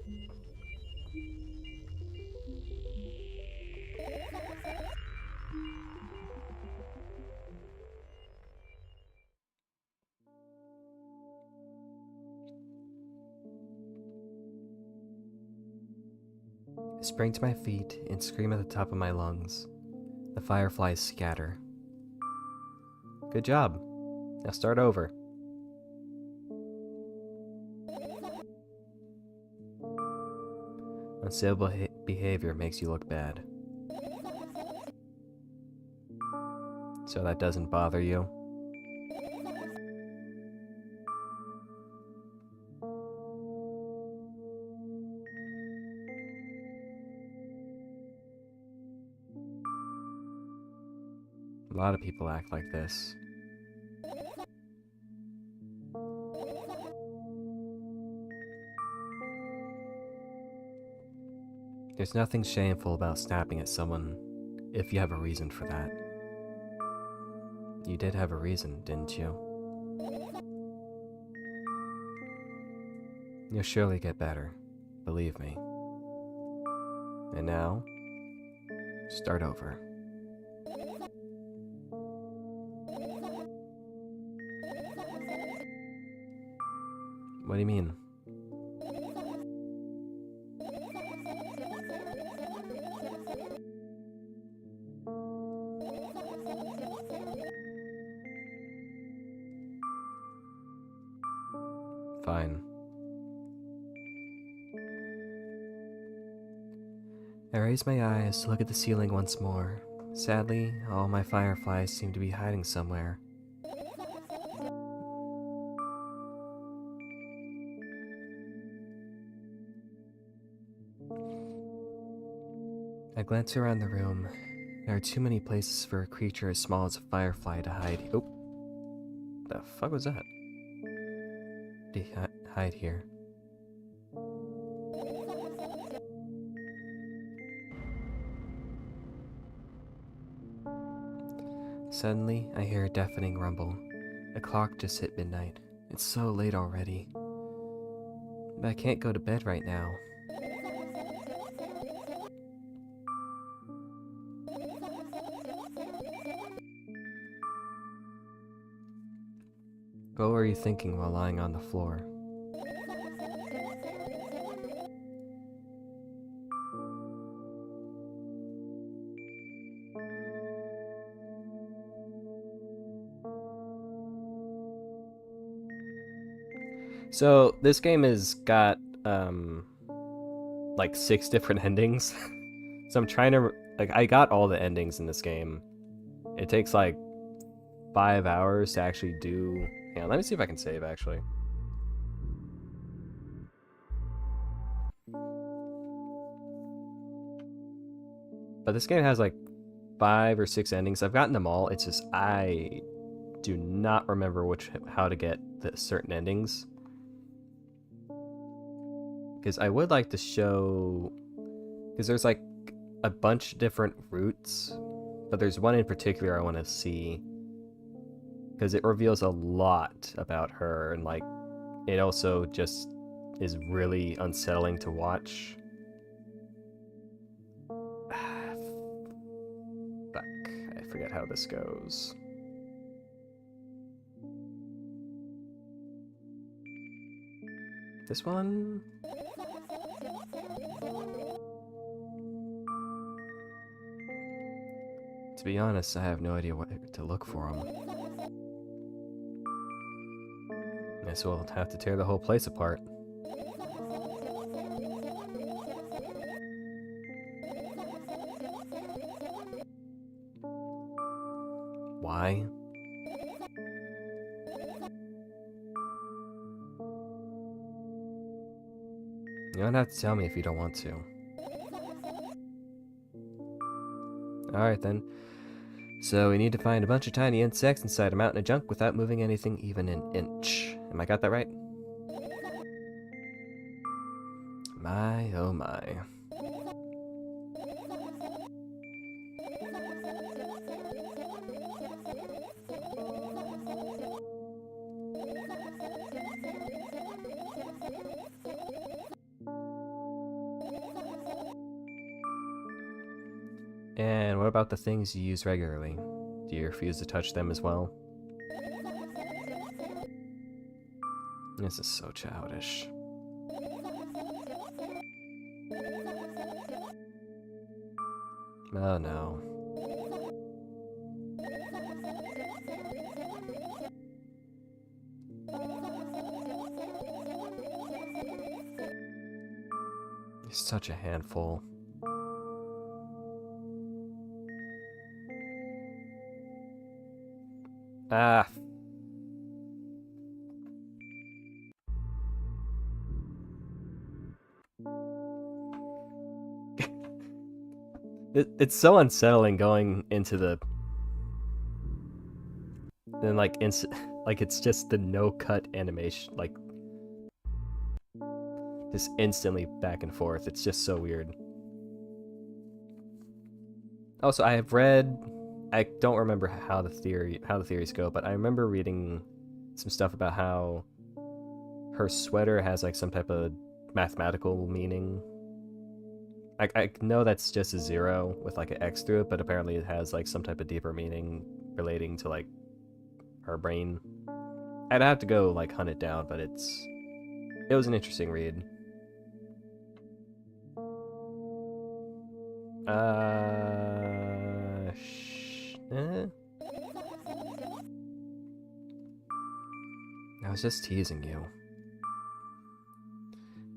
A: I spring to my feet and scream at the top of my lungs. The fireflies scatter. Good job. Now start over. Uncivil behavior makes you look bad. So that doesn't bother you? A lot of people act like this. There's nothing shameful about snapping at someone, if you have a reason for that. You did have a reason, didn't you? You'll surely get better, believe me. And now, start over. What do you mean? Fine. I raise my eyes to look at the ceiling once more. Sadly, all my fireflies seem to be hiding somewhere. I glance around the room. There are too many places for a creature as small as a firefly to hide. Oh, the fuck was that? To hide here. Suddenly, I hear a deafening rumble. The clock just hit midnight. It's so late already. But I can't go to bed right now. What were you thinking while lying on the floor? So this game has got like 6 different endings. So I'm trying to like I got all the endings in this game. It takes like 5 hours to actually do. Yeah, let me see if I can save actually. But this game has like 5 or 6 endings. I've gotten them all. It's just I do not remember how to get the certain endings. Because I would like to show, because there's like a bunch of different routes, but there's one in particular I want to see because it reveals a lot about her, and like it also just is really unsettling to watch. Fuck, I forget how this goes. This one? To be honest, I have no idea what to look for them. Guess we'll have to tear the whole place apart. Why? You don't have to tell me if you don't want to. Alright then. So we need to find a bunch of tiny insects inside a mountain of junk without moving anything even an inch. Am I got that right? My, oh my. And what about the things you use regularly? Do you refuse to touch them as well? This is so childish. Oh no. You're such a handful. Ah. It's so unsettling going into the... And like, like it's just the no-cut animation, like... Just instantly back and forth. It's just so weird. Also, I have read... I don't remember how the theories go, but I remember reading some stuff about how her sweater has like some type of mathematical meaning. I know that's just a 0 with like an X through it, but apparently it has like some type of deeper meaning relating to like her brain. I'd have to go like hunt it down, but it was an interesting read. I was just teasing you.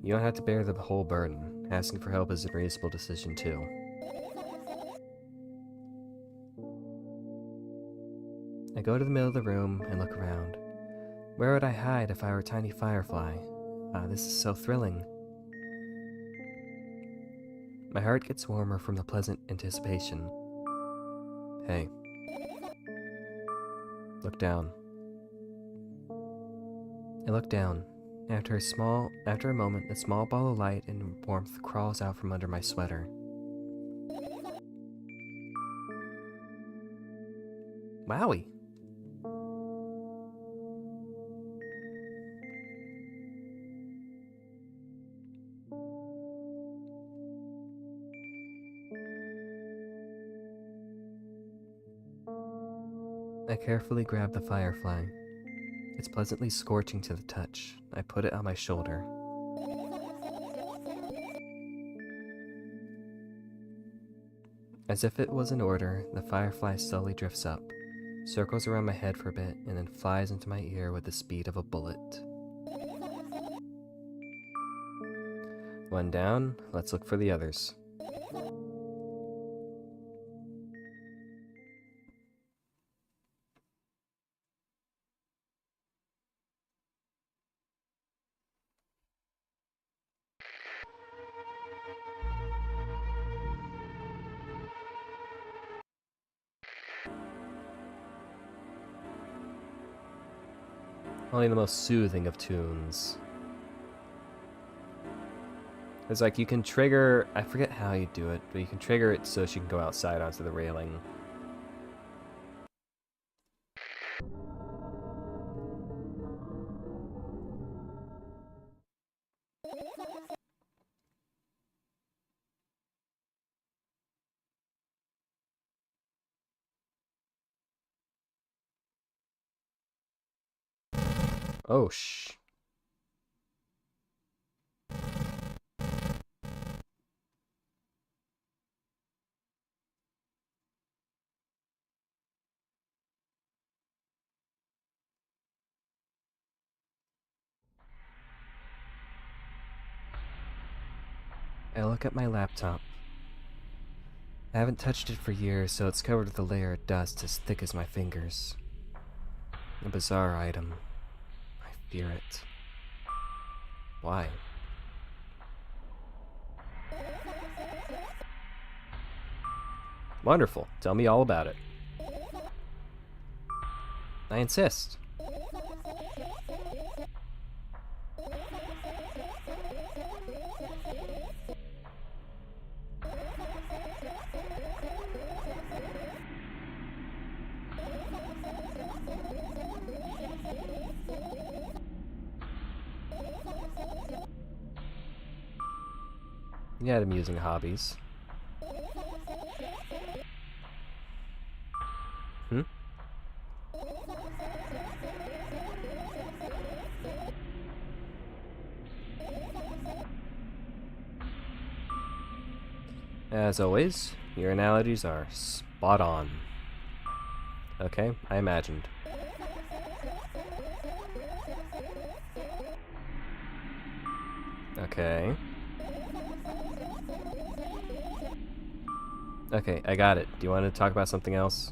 A: You don't have to bear the whole burden. Asking for help is a reasonable decision, too. I go to the middle of the room and look around. Where would I hide if I were a tiny firefly? Ah, this is so thrilling. My heart gets warmer from the pleasant anticipation. Hey. Look down. I look down. After a moment, a small ball of light and warmth crawls out from under my sweater. Wowie. I carefully grab the firefly. It's pleasantly scorching to the touch. I put it on my shoulder. As if it was in order, the firefly slowly drifts up, circles around my head for a bit, and then flies into my ear with the speed of a bullet. One down, let's look for the others. Only the most soothing of tunes. It's like you can trigger, I forget how you do it, but you can trigger it so she can go outside onto the railing. Oh, shh. I look at my laptop. I haven't touched it for years, so it's covered with a layer of dust as thick as my fingers. A bizarre item. I fear it. Why? Wonderful. Tell me all about it. I insist. You had amusing hobbies. Hmm? As always, your analogies are spot on. Okay, I imagined. Okay. Okay, I got it. Do you want to talk about something else?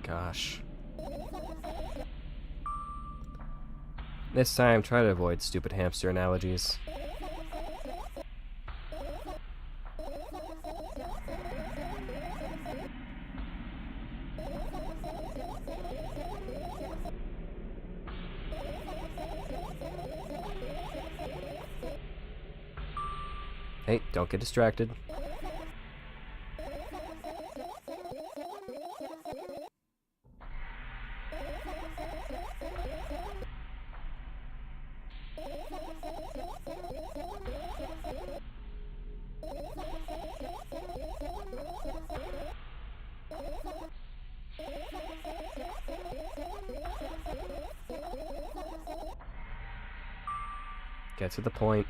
A: Gosh. This time, try to avoid stupid hamster analogies. Hey, don't get distracted. Get to the point.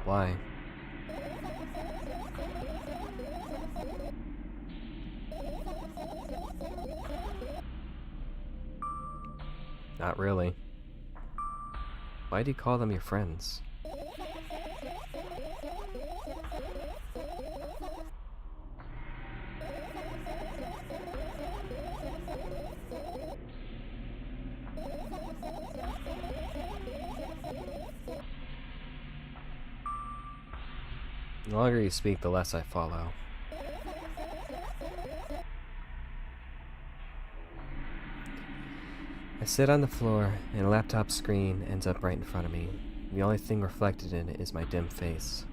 A: Why? Not really. Why do you call them your friends? The longer you speak, the less I follow. I sit on the floor, and a laptop screen ends up right in front of me. The only thing reflected in it is my dim face.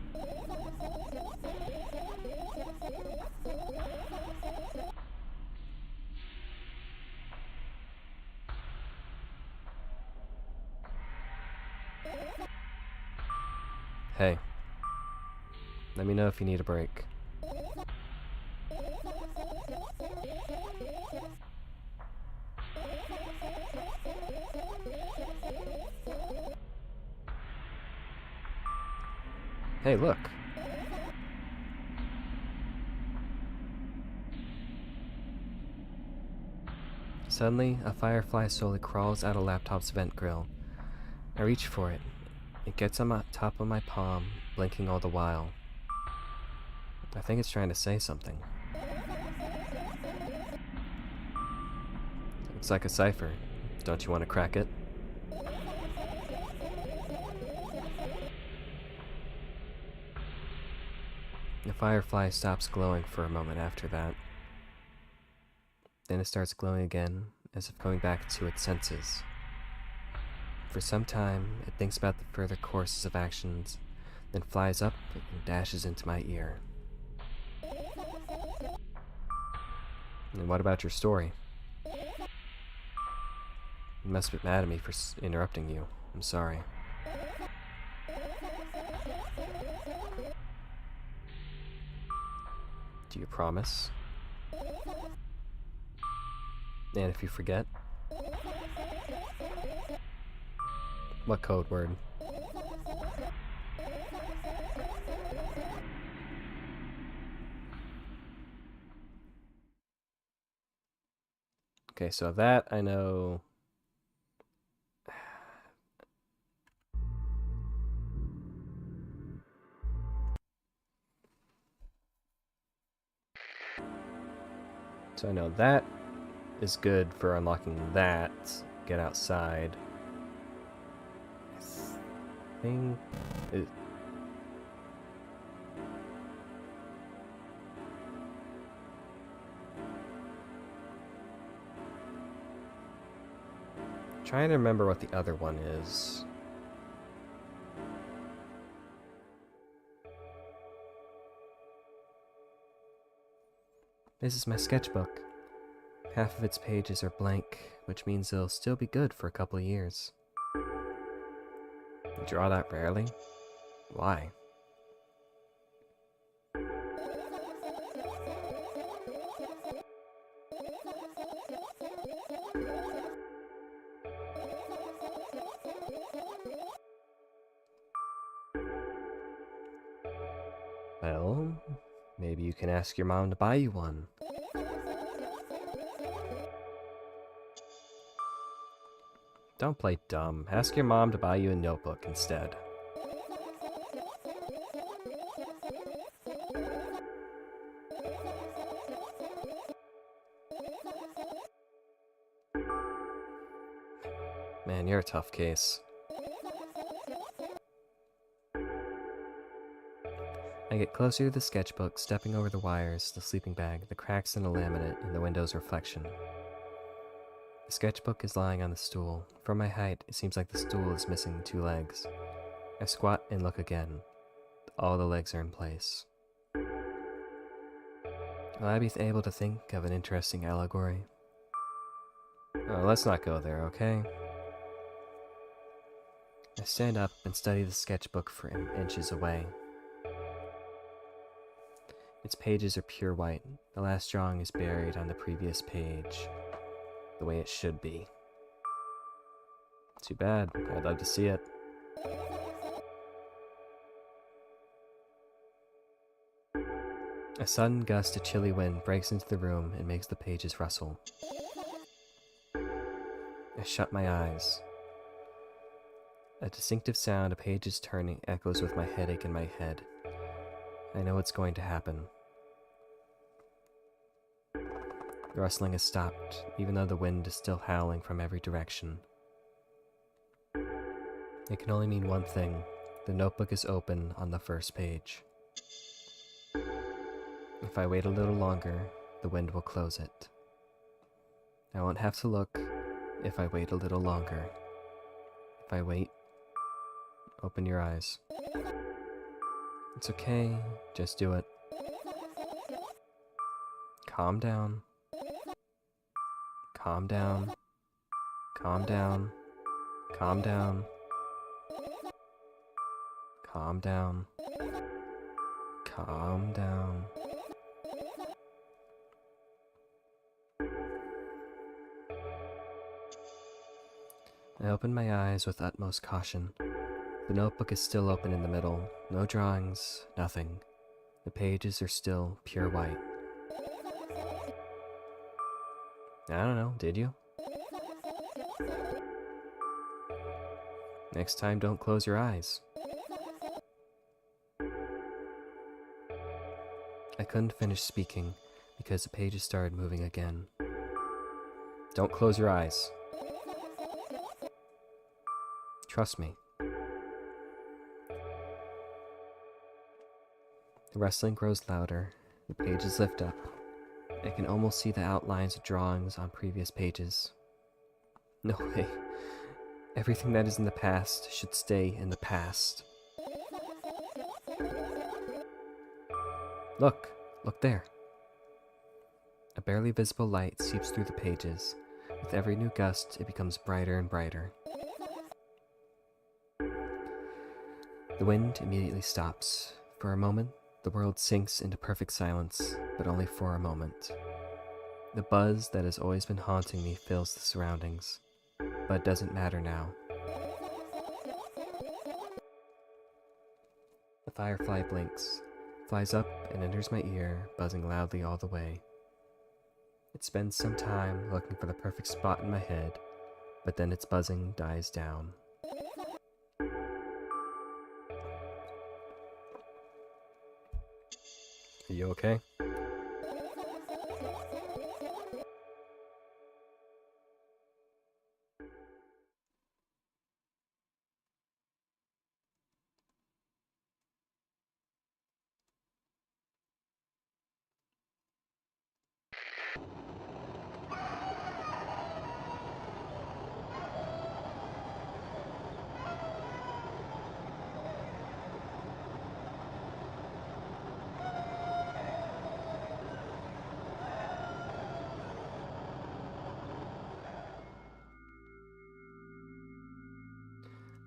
A: Hey, let me know if you need a break. Hey, look. Suddenly, a firefly slowly crawls out of laptop's vent grill. I reach for it. It gets on the top of my palm, blinking all the while. I think it's trying to say something. Looks like a cipher. Don't you want to crack it? The firefly stops glowing for a moment after that. Then it starts glowing again, as if going back to its senses. For some time, it thinks about the further courses of actions, then flies up and dashes into my ear. And what about your story? You must be mad at me for interrupting you. I'm sorry. Do you promise? And if you forget? What code word? Okay, so that I know. So I know that is good for unlocking that. Get outside. I think it. Trying to remember what the other one is. This is my sketchbook. Half of its pages are blank, which means it'll still be good for a couple of years. You draw that rarely? Why? Well, maybe you can ask your mom to buy you one. Don't play dumb. Ask your mom to buy you a notebook instead. Man, you're a tough case. I get closer to the sketchbook, stepping over the wires, the sleeping bag, the cracks in the laminate, and the window's reflection. The sketchbook is lying on the stool. From my height, it seems like the stool is missing 2 legs. I squat and look again. All the legs are in place. Will I be able to think of an interesting allegory? Oh, let's not go there, okay? I stand up and study the sketchbook from inches away. Its pages are pure white. The last drawing is buried on the previous page, the way it should be. Too bad. I'd love to see it. A sudden gust of chilly wind breaks into the room and makes the pages rustle. I shut my eyes. A distinctive sound of pages turning echoes with my headache in my head. I know what's going to happen. The rustling has stopped, even though the wind is still howling from every direction. It can only mean one thing. The notebook is open on the first page. If I wait a little longer, the wind will close it. I won't have to look if I wait a little longer. If I wait, open your eyes. It's okay, just do it. Calm down. Calm down. Calm down. Calm down. Calm down. Calm down. I open my eyes with utmost caution. The notebook is still open in the middle. No drawings, nothing. The pages are still pure white. I don't know, did you? Next time, don't close your eyes. I couldn't finish speaking because the pages started moving again. Don't close your eyes. Trust me. The rustling grows louder. The pages lift up. I can almost see the outlines of drawings on previous pages. No way. Everything that is in the past should stay in the past. Look! Look there! A barely visible light seeps through the pages. With every new gust, it becomes brighter and brighter. The wind immediately stops. For a moment, the world sinks into perfect silence, but only for a moment. The buzz that has always been haunting me fills the surroundings, but it doesn't matter now. The firefly blinks, flies up and enters my ear, buzzing loudly all the way. It spends some time looking for the perfect spot in my head, but then its buzzing dies down. Are you okay?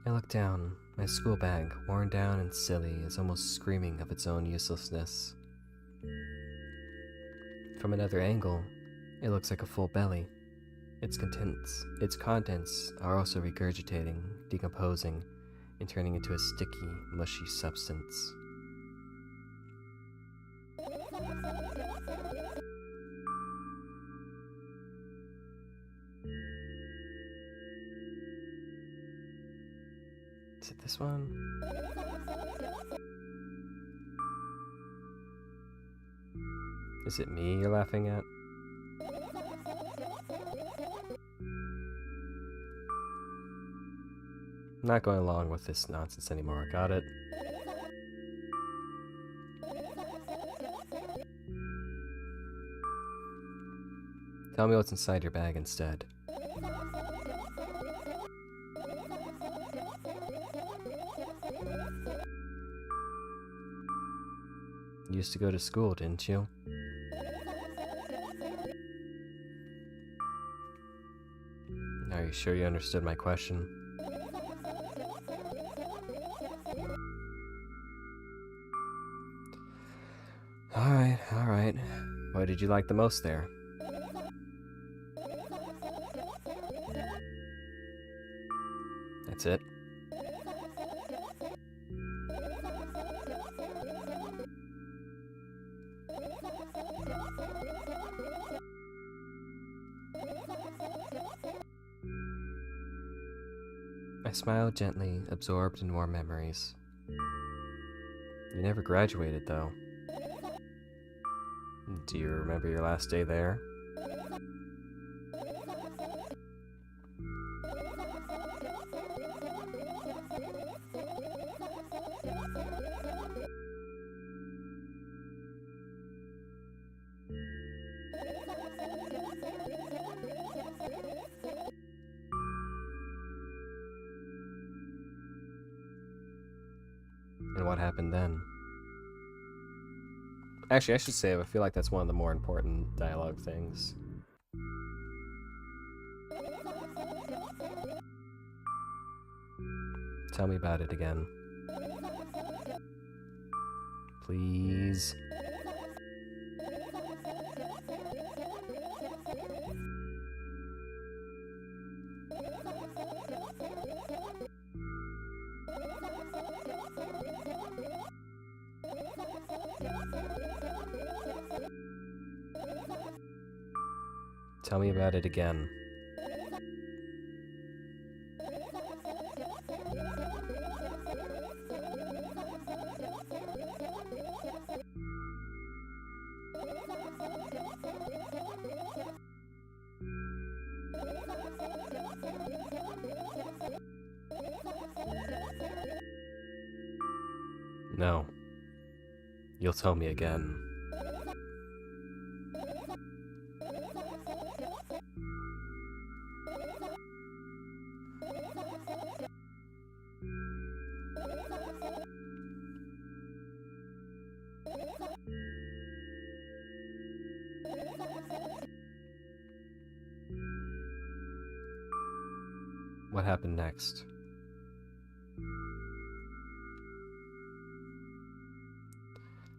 A: I look down. My school bag, worn down and silly, is almost screaming of its own uselessness. From another angle, it looks like a full belly. Its contents are also regurgitating, decomposing, and turning into a sticky, mushy substance. Is it this one? Is it me you're laughing at? I'm not going along with this nonsense anymore, got it? Tell me what's inside your bag instead. You used to go to school, didn't you? Are you sure you understood my question? Alright. What did you like the most there? That's it? I smiled gently, absorbed in more memories. You never graduated, though. Do you remember your last day there? what happened then. Actually, I should say, I feel like that's one of the more important dialogue things. Tell me about it again. Please. Tell me about it again. No. You'll tell me again. What happened next?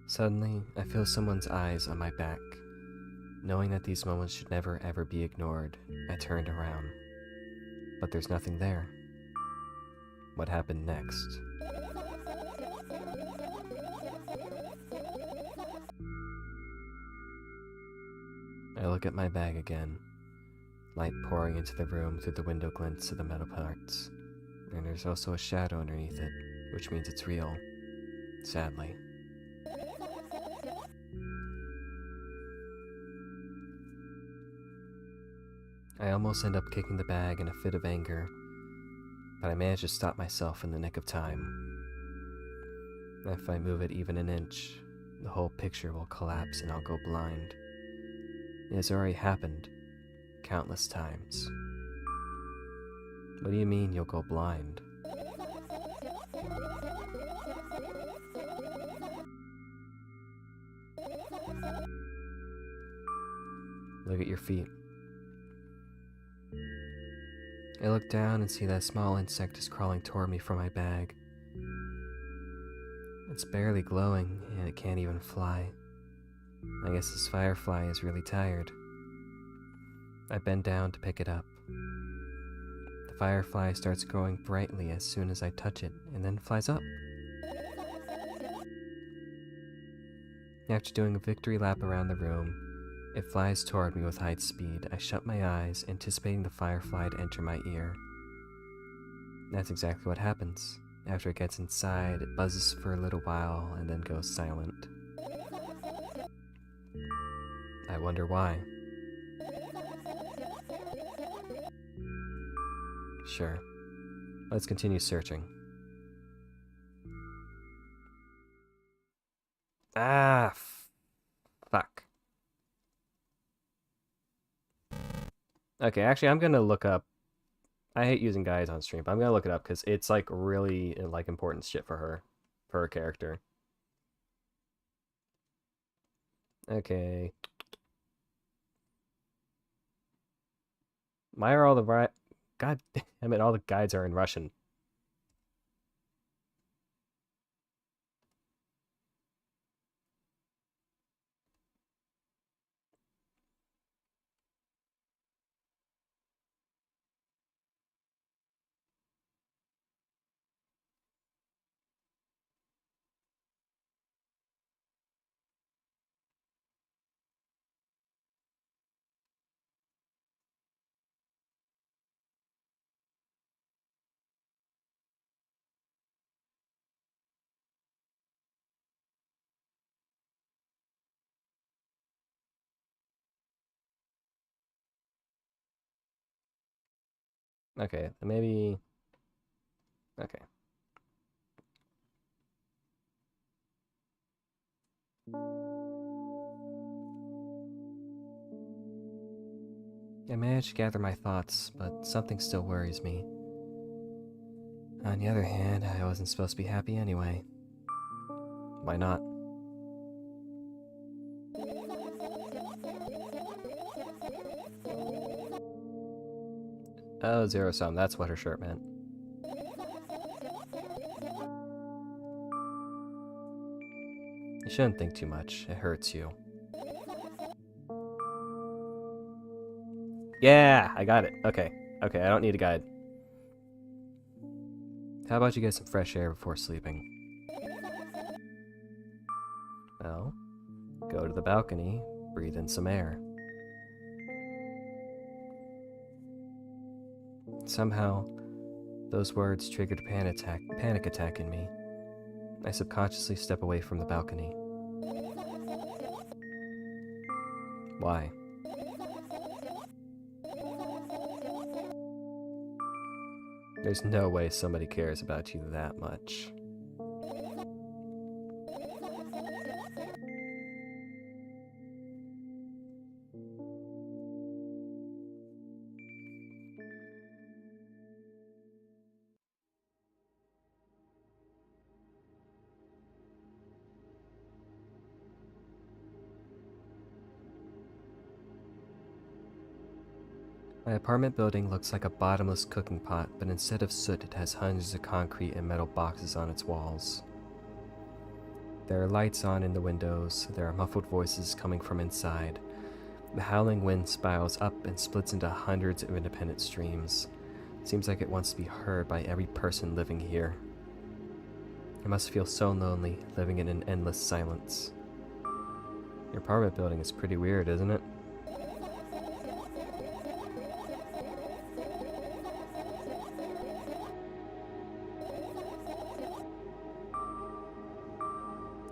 A: Suddenly, I feel someone's eyes on my back. Knowing that these moments should never ever be ignored, I turned around. But there's nothing there. What happened next? I look at my bag again. Light pouring into the room through the window glints of the metal parts. And there's also a shadow underneath it, which means it's real. Sadly. I almost end up kicking the bag in a fit of anger, but I manage to stop myself in the nick of time. If I move it even an inch, the whole picture will collapse and I'll go blind. It has already happened countless times. What do you mean you'll go blind? Look at your feet. I look down and see that a small insect is crawling toward me from my bag. It's barely glowing, and it can't even fly. I guess this firefly is really tired. I bend down to pick it up. The firefly starts growing brightly as soon as I touch it, and then flies up. After doing a victory lap around the room, it flies toward me with high speed. I shut my eyes, anticipating the firefly to enter my ear. That's exactly what happens. After it gets inside, it buzzes for a little while and then goes silent. I wonder why. Sure. Let's continue searching. Ah, fuck. Okay, actually, I'm gonna look up. I hate using guides on stream, but I'm gonna look it up because it's like really like important shit for her character. Okay. Why are all the God damn it, all the guides are in Russian. Okay, maybe. Okay. I managed to gather my thoughts, but something still worries me. On the other hand, I wasn't supposed to be happy anyway. Why not? Oh, zero sum. That's what her shirt meant. You shouldn't think too much. It hurts you. Yeah, I got it. Okay. Okay, I don't need a guide. How about you get some fresh air before sleeping? Well, go to the balcony, breathe in some air. Somehow, those words triggered a panic attack in me. I subconsciously step away from the balcony. Why? There's no way somebody cares about you that much. My apartment building looks like a bottomless cooking pot, but instead of soot, it has hundreds of concrete and metal boxes on its walls. There are lights on in the windows, there are muffled voices coming from inside. The howling wind spirals up and splits into hundreds of independent streams. It seems like it wants to be heard by every person living here. It must feel so lonely, living in an endless silence. Your apartment building is pretty weird, isn't it?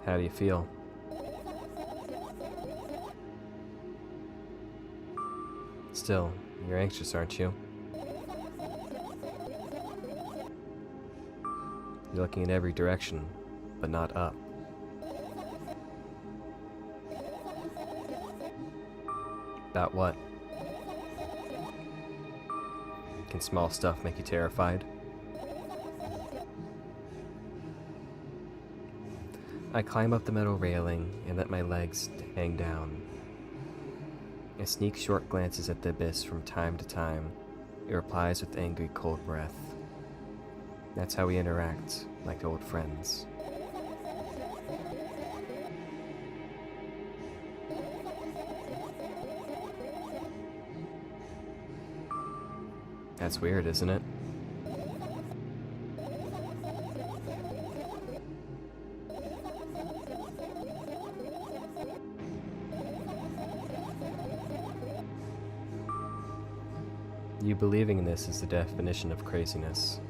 A: How do you feel? Still, you're anxious, aren't you? You're looking in every direction, but not up. About what? Can small stuff make you terrified? I climb up the metal railing and let my legs hang down. I sneak short glances at the abyss from time to time. It replies with angry, cold breath. That's how we interact, like old friends. That's weird, isn't it? You believing in this is the definition of craziness.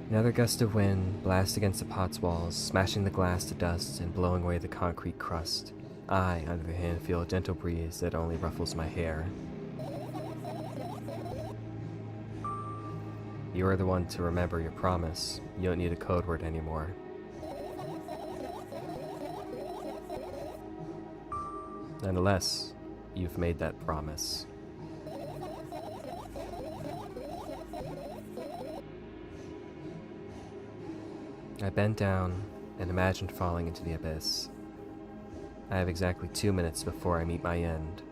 A: Another gust of wind blasts against the pot's walls, smashing the glass to dust and blowing away the concrete crust. I, on the other hand, feel a gentle breeze that only ruffles my hair. You are the one to remember your promise. You don't need a code word anymore. Nonetheless, you've made that promise. I bent down and imagined falling into the abyss. I have exactly 2 minutes before I meet my end.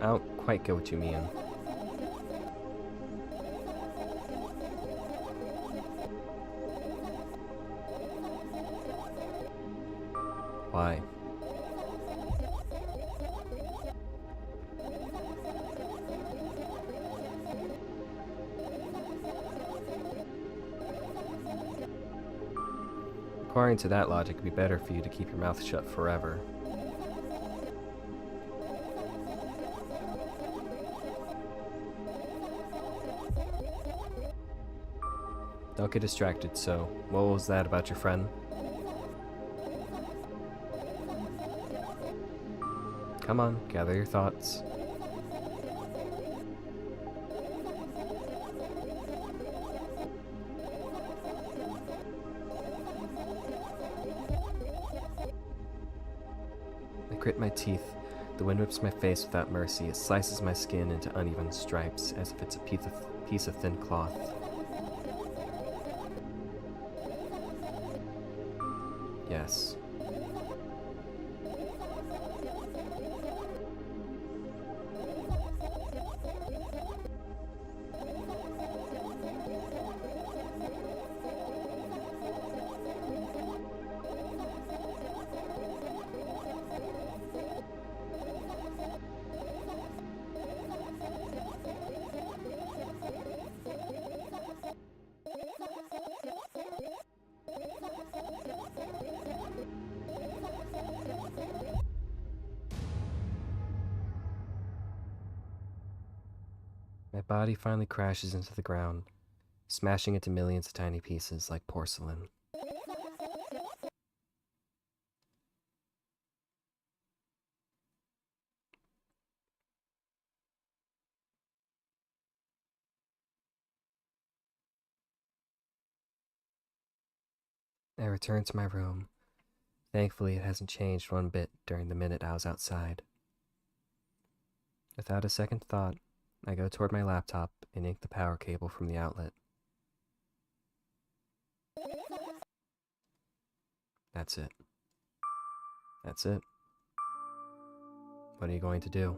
A: I don't quite get what you mean. Why? According to that logic, it'd be better for you to keep your mouth shut forever. Don't get distracted, so what was that about your friend? Come on, gather your thoughts. I grit my teeth. The wind whips my face without mercy. It slices my skin into uneven stripes, as if it's a piece of thin cloth. Yes. My body finally crashes into the ground, smashing into millions of tiny pieces like porcelain. I return to my room. Thankfully, it hasn't changed one bit during the minute I was outside. Without a second thought, I go toward my laptop and yank the power cable from the outlet. That's it. That's it. What are you going to do?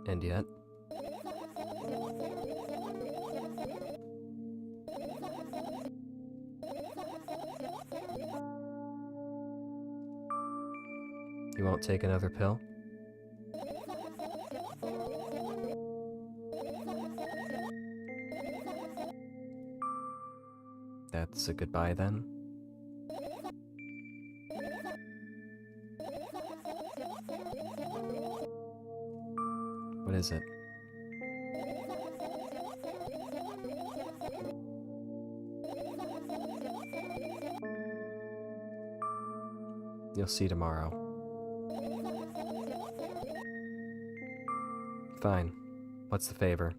A: And yet, you won't take another pill? That's a goodbye then? What is it? You'll see tomorrow. Fine. What's the favor?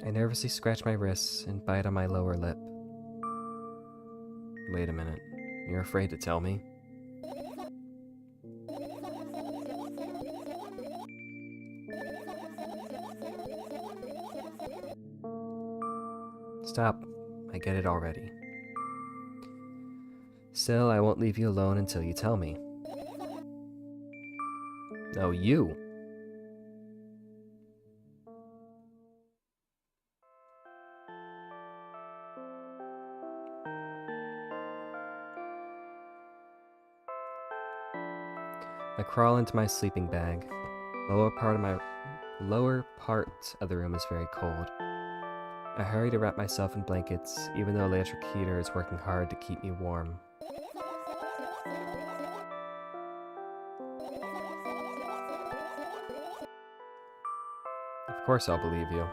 A: I nervously scratch my wrists and bite on my lower lip. Wait a minute. You're afraid to tell me? Stop. I get it already. Still, I won't leave you alone until you tell me. No, you! I crawl into my sleeping bag. Lower part of the room is very cold. I hurry to wrap myself in blankets, even though the electric heater is working hard to keep me warm. Of course I'll believe you.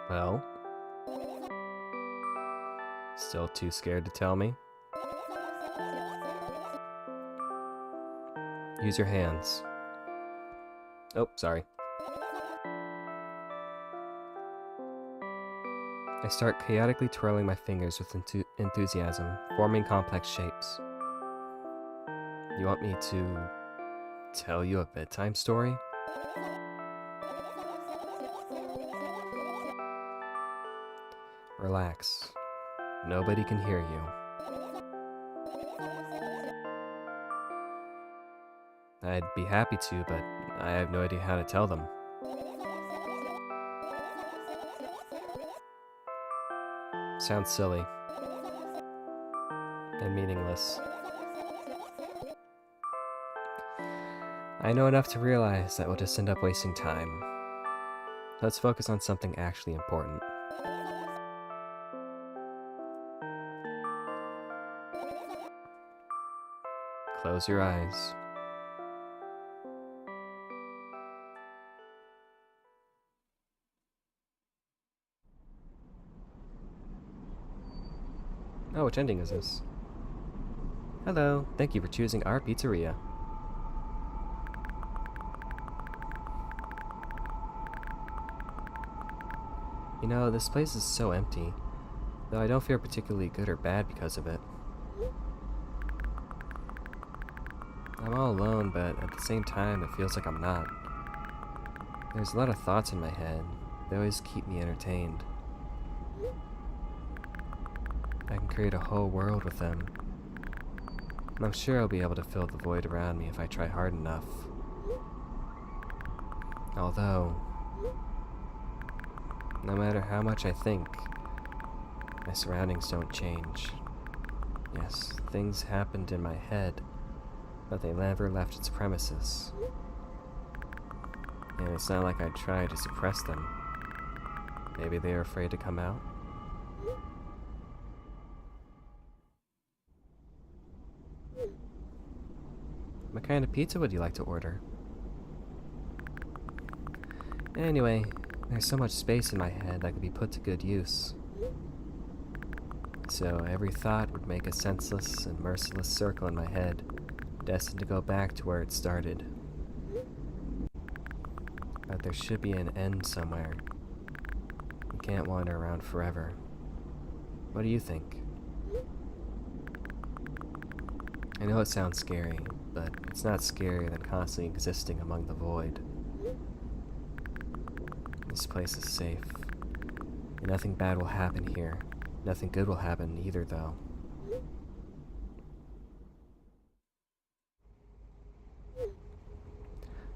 A: Well? Still too scared to tell me? Use your hands. Oh, sorry. I start chaotically twirling my fingers with enthusiasm, forming complex shapes. You want me to tell you a bedtime story? Relax. Nobody can hear you. I'd be happy to, but I have no idea how to tell them. Sounds silly. And meaningless. I know enough to realize that we'll just end up wasting time. Let's focus on something actually important. Close your eyes. Oh, which ending is this? Hello, thank you for choosing our pizzeria. You know, this place is so empty, though I don't feel particularly good or bad because of it. I'm all alone, but at the same time, it feels like I'm not. There's a lot of thoughts in my head. They always keep me entertained. I can create a whole world with them. And I'm sure I'll be able to fill the void around me if I try hard enough. Although, no matter how much I think, my surroundings don't change. Yes, things happened in my head, but they never left its premises. And it's not like I tried to suppress them. Maybe they are afraid to come out? What kind of pizza would you like to order? Anyway, there's so much space in my head that could be put to good use. So every thought would make a senseless and merciless circle in my head, destined to go back to where it started. But there should be an end somewhere. You can't wander around forever. What do you think? I know it sounds scary, but it's not scarier than constantly existing among the void. This place is safe. And nothing bad will happen here. Nothing good will happen either, though.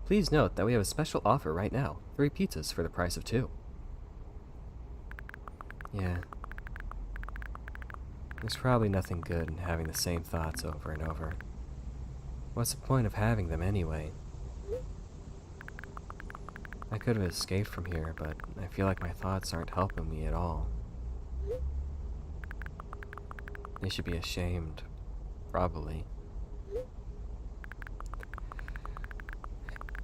A: Please note that we have a special offer right now. 3 pizzas for the price of 2. Yeah. There's probably nothing good in having the same thoughts over and over. What's the point of having them anyway? I could have escaped from here, but I feel like my thoughts aren't helping me at all. They should be ashamed. Probably.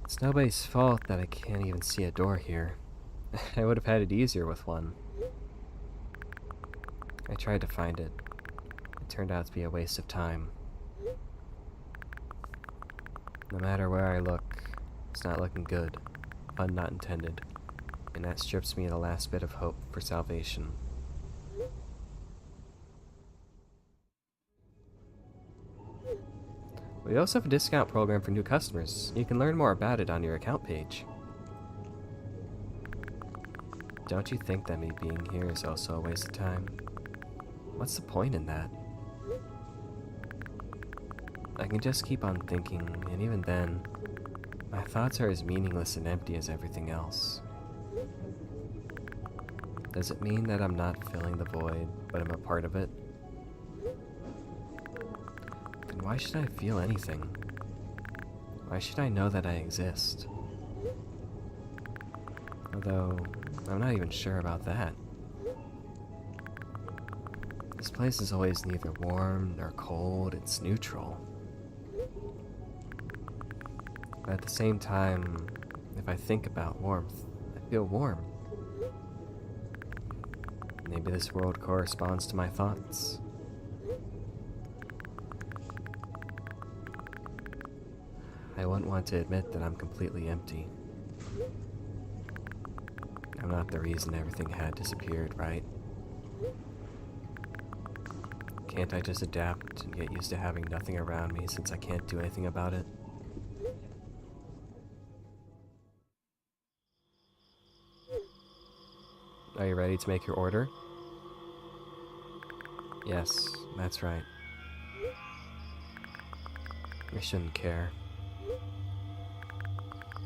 A: It's nobody's fault that I can't even see a door here. I would have had it easier with one. I tried to find it. It turned out to be a waste of time. No matter where I look, it's not looking good. Pun not intended. And that strips me of the last bit of hope for salvation. We also have a discount program for new customers. You can learn more about it on your account page. Don't you think that me being here is also a waste of time? What's the point in that? I can just keep on thinking, and even then, my thoughts are as meaningless and empty as everything else. Does it mean that I'm not filling the void, but I'm a part of it? Then why should I feel anything? Why should I know that I exist? Although, I'm not even sure about that. This place is always neither warm nor cold, it's neutral. But at the same time, if I think about warmth, I feel warm. Maybe this world corresponds to my thoughts. I wouldn't want to admit that I'm completely empty. I'm not the reason everything had disappeared, right? Can't I just adapt and get used to having nothing around me since I can't do anything about it? Are you ready to make your order? Yes, that's right. I shouldn't care.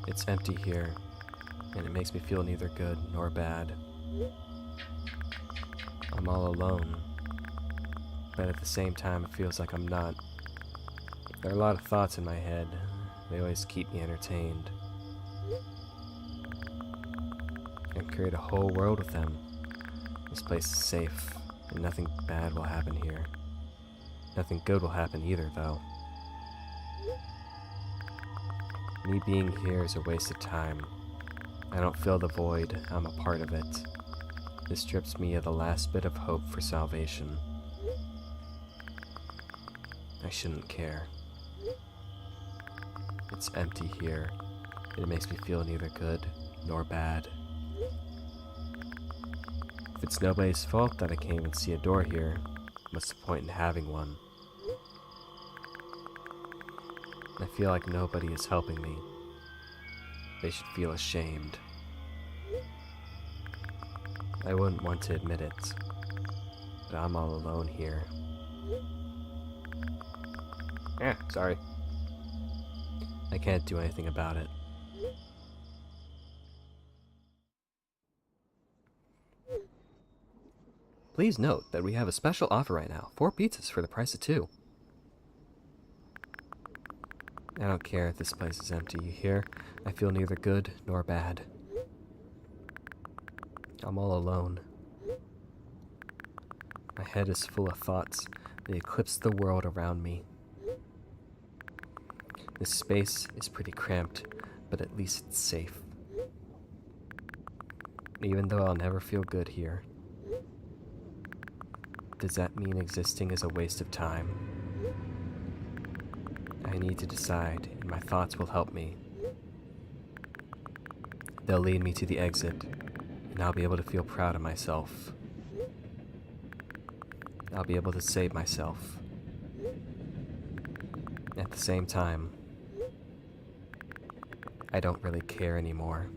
A: It's empty here, and it makes me feel neither good nor bad. I'm all alone, but at the same time it feels like I'm not. There are a lot of thoughts in my head. They always keep me entertained. I can create a whole world with them. This place is safe, and nothing bad will happen here. Nothing good will happen either, though. Me being here is a waste of time. I don't fill the void, I'm a part of it. This strips me of the last bit of hope for salvation. I shouldn't care. It's empty here. It makes me feel neither good nor bad. If it's nobody's fault that I can't even see a door here, what's the point in having one? I feel like nobody is helping me. They should feel ashamed. I wouldn't want to admit it, but I'm all alone here. Sorry. I can't do anything about it. Please note that we have a special offer right now. 4 pizzas for the price of 2. I don't care if this place is empty, you hear? I feel neither good nor bad. I'm all alone. My head is full of thoughts. They eclipse the world around me. This space is pretty cramped, but at least it's safe. Even though I'll never feel good here. Does that mean existing is a waste of time? I need to decide, and my thoughts will help me. They'll lead me to the exit, and I'll be able to feel proud of myself. I'll be able to save myself. At the same time, I don't really care anymore.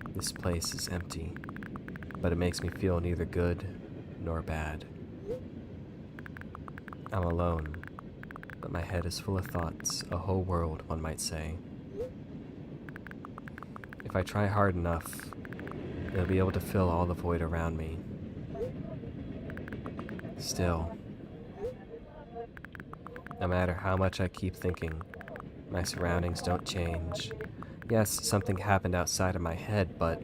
A: This place is empty, but it makes me feel neither good nor bad. I'm alone, but my head is full of thoughts, a whole world, one might say. If I try hard enough, it'll be able to fill all the void around me. Still, no matter how much I keep thinking, my surroundings don't change. Yes, something happened outside of my head, but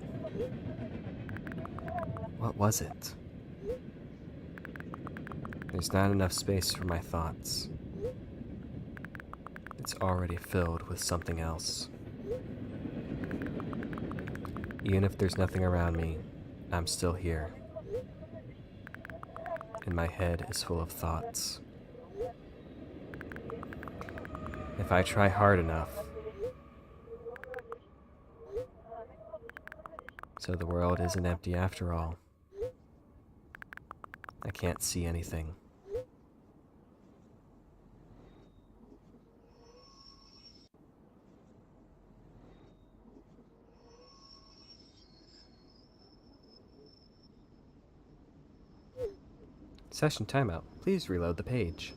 A: what was it? There's not enough space for my thoughts. It's already filled with something else. Even if there's nothing around me, I'm still here. And my head is full of thoughts. If I try hard enough, so the world isn't empty after all. I can't see anything. Session timeout. Please reload the page.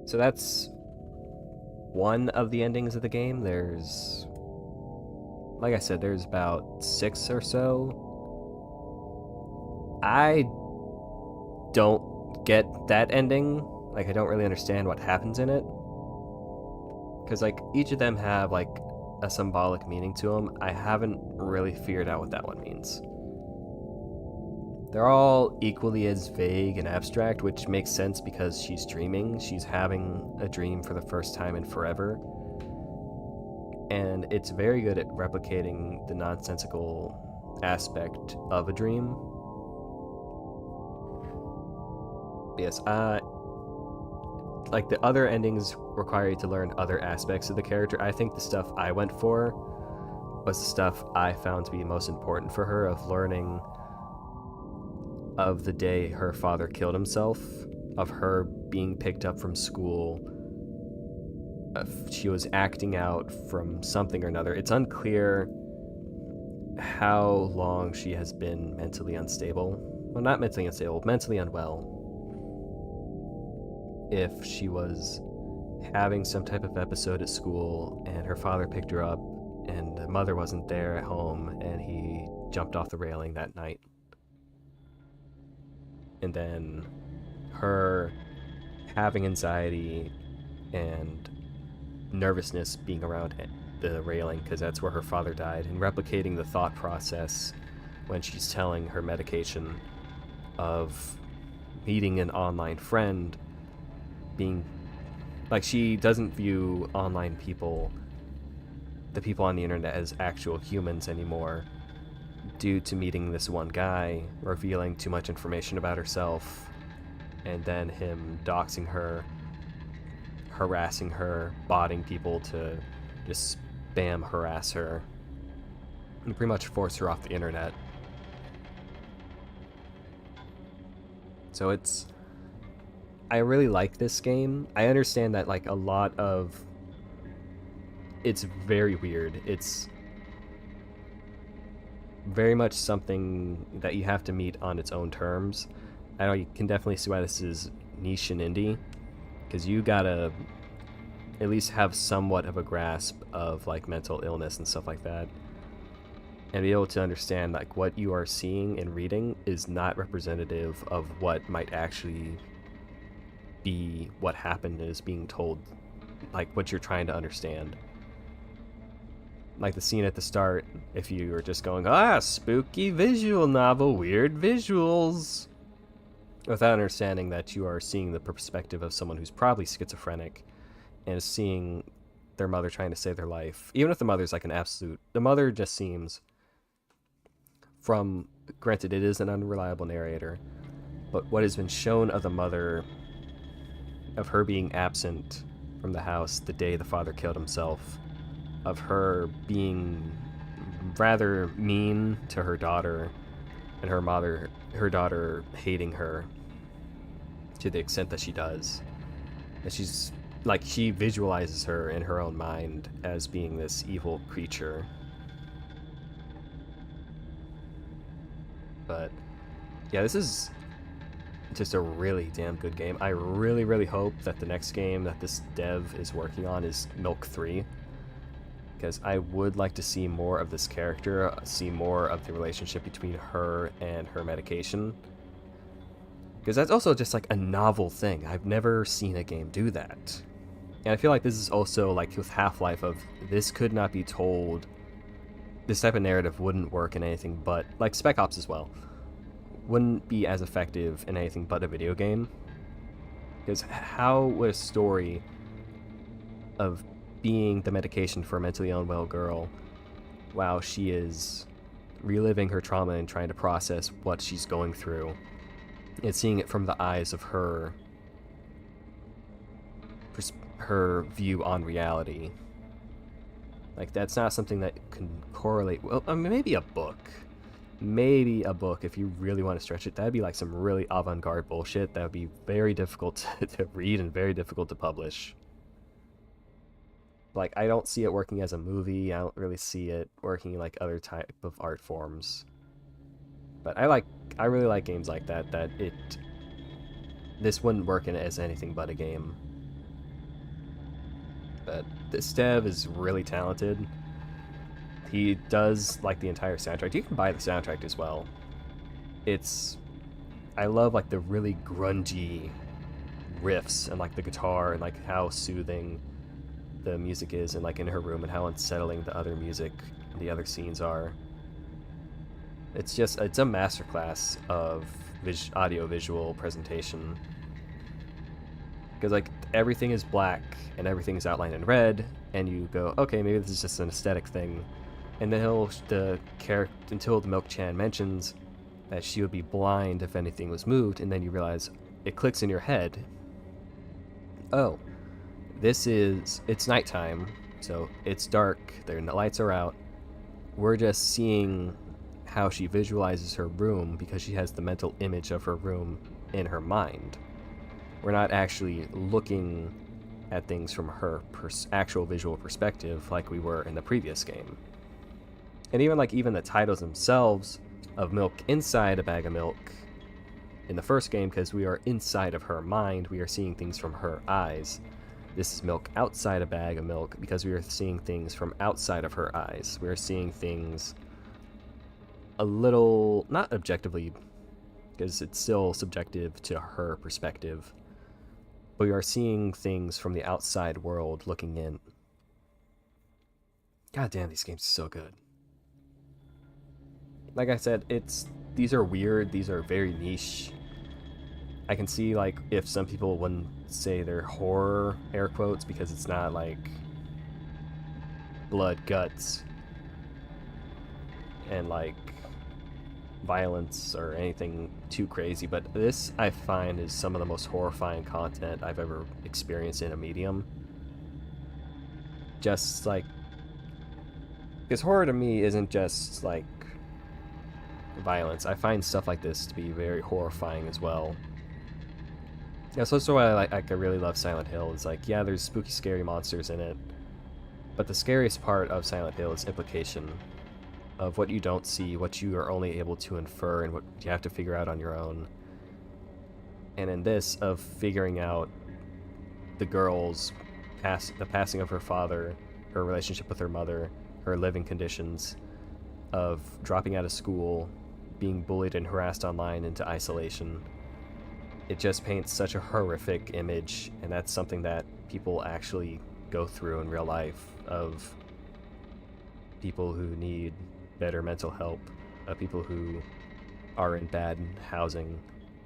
A: So that's one of the endings of the game. There's, like I said, there's about 6 or so. I don't get that ending. Like, I don't really understand what happens in it. Because, like, each of them have, like, a symbolic meaning to them. I haven't really figured out what that one means. They're all equally as vague and abstract, which makes sense because she's dreaming. She's having a dream for the first time in forever. And it's very good at replicating the nonsensical aspect of a dream. Yes, like the other endings require you to learn other aspects of the character. I think the stuff I went for was the stuff I found to be most important for her, of learning of the day her father killed himself, of her being picked up from school. She was acting out from something or another. It's unclear how long she has been mentally unstable. Well, not mentally unstable, mentally unwell. If she was having some type of episode at school and her father picked her up and the mother wasn't there at home and he jumped off the railing that night. And then her having anxiety and nervousness being around the railing because that's where her father died, and replicating the thought process when she's telling her medication of meeting an online friend, being like, she doesn't view online people, the people on the internet, as actual humans anymore due to meeting this one guy, revealing too much information about herself, and then him doxing her, harassing her, botting people to just spam harass her and pretty much force her off the internet. So I really like this game. I understand that, like, a lot of it's very weird. It's very much something that you have to meet on its own terms. I know you can definitely see why this is niche and indie, because you gotta at least have somewhat of a grasp of, like, mental illness and stuff like that, and be able to understand, like, what you are seeing and reading is not representative of what might actually be what happened and is being told, like, what you're trying to understand. Like the scene at the start, if you were just going, spooky visual novel, weird visuals, without understanding that you are seeing the perspective of someone who's probably schizophrenic and is seeing their mother trying to save their life. Even if the mother's like the mother just seems, granted it is an unreliable narrator, but what has been shown of the mother, of her being absent from the house the day the father killed himself, of her being rather mean to her daughter, and her daughter hating her to the extent that she does. And she's like, she visualizes her in her own mind as being this evil creature. But yeah, this is just a really damn good game. I really, really hope that the next game that this dev is working on is Milk 3. Because I would like to see more of this character, see more of the relationship between her and her medication. Because that's also just like a novel thing. I've never seen a game do that. And I feel like this is also like with Half-Life, of this could not be told, this type of narrative wouldn't work in anything but, like Spec Ops as well, wouldn't be as effective in anything but a video game. Because how would a story of being the medication for a mentally unwell girl while she is reliving her trauma and trying to process what she's going through and seeing it from the eyes of her view on reality, like, that's not something that can correlate. Well, I mean, maybe a book if you really want to stretch it. That'd be like some really avant-garde bullshit that would be very difficult to read and very difficult to publish. Like, I don't see it working as a movie. I don't really see it working like other type of art forms. But I really like games like that, this wouldn't work in it as anything but a game. But this dev is really talented. He does, like, the entire soundtrack. You can buy the soundtrack as well. It's I love like the really grungy riffs and like the guitar and like how soothing the music is and like in her room and how unsettling the other music and the other scenes are. It's a masterclass of audio visual presentation, because like everything is black and everything is outlined in red, and you go, okay, maybe this is just an aesthetic thing, and then until the Milk Chan mentions that she would be blind if anything was moved, and then you realize it clicks in your head. Oh, it's nighttime, so it's dark. The lights are out. We're just seeing how she visualizes her room because she has the mental image of her room in her mind. We're not actually looking at things from her actual visual perspective like we were in the previous game. And even the titles themselves of Milk Inside a Bag of Milk in the first game, because we are inside of her mind, we are seeing things from her eyes. This is Milk Outside a Bag of Milk because we are seeing things from outside of her eyes. We are seeing things a little, not objectively, because it's still subjective to her perspective, but we are seeing things from the outside world looking in. God damn, these games are so good. Like I said, these are weird, these are very niche. I can see like if some people wouldn't say they're horror, air quotes, because it's not like blood, guts, and like violence or anything too crazy, but this I find is some of the most horrifying content I've ever experienced in a medium. Just like, because horror to me isn't just like violence. I find stuff like this to be very horrifying as well. Yeah, so that's why I really love Silent Hill. It's like, yeah, there's spooky, scary monsters in it, but the scariest part of Silent Hill is implication of what you don't see, what you are only able to infer, and what you have to figure out on your own. And in this, of figuring out the girl's the passing of her father, her relationship with her mother, her living conditions, of dropping out of school, being bullied and harassed online into isolation. It just paints such a horrific image, and that's something that people actually go through in real life, of people who need better mental help, people who are in bad housing,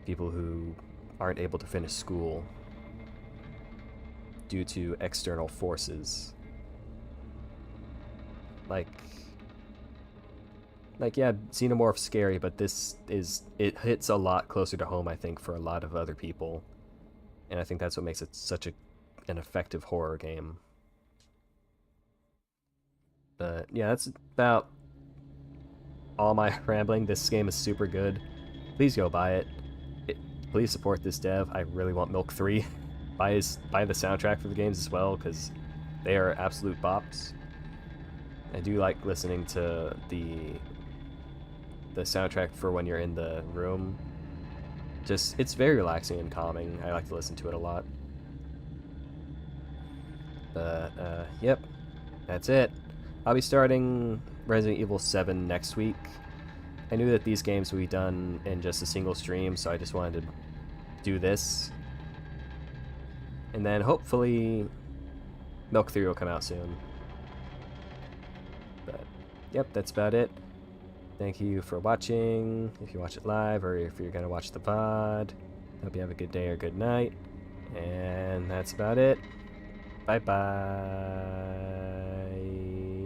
A: people who aren't able to finish school due to external forces. Like yeah, Xenomorph's scary, but it hits a lot closer to home, I think, for a lot of other people. And I think that's what makes it such an effective horror game. But yeah, that's about all my rambling. This game is super good. Please go buy it. Please support this dev. I really want Milk 3. buy the soundtrack for the games as well, because they are absolute bops. I do like listening to the soundtrack for when you're in the room. It's very relaxing and calming. I like to listen to it a lot. But yep, that's it. I'll be starting Resident Evil 7 next week. I knew that these games would be done in just a single stream, so I just wanted to do this. And then hopefully Milk 3 will come out soon. But yep, that's about it. Thank you for watching, if you watch it live or if you're going to watch the VOD. Hope you have a good day or good night. And that's about it. Bye-bye.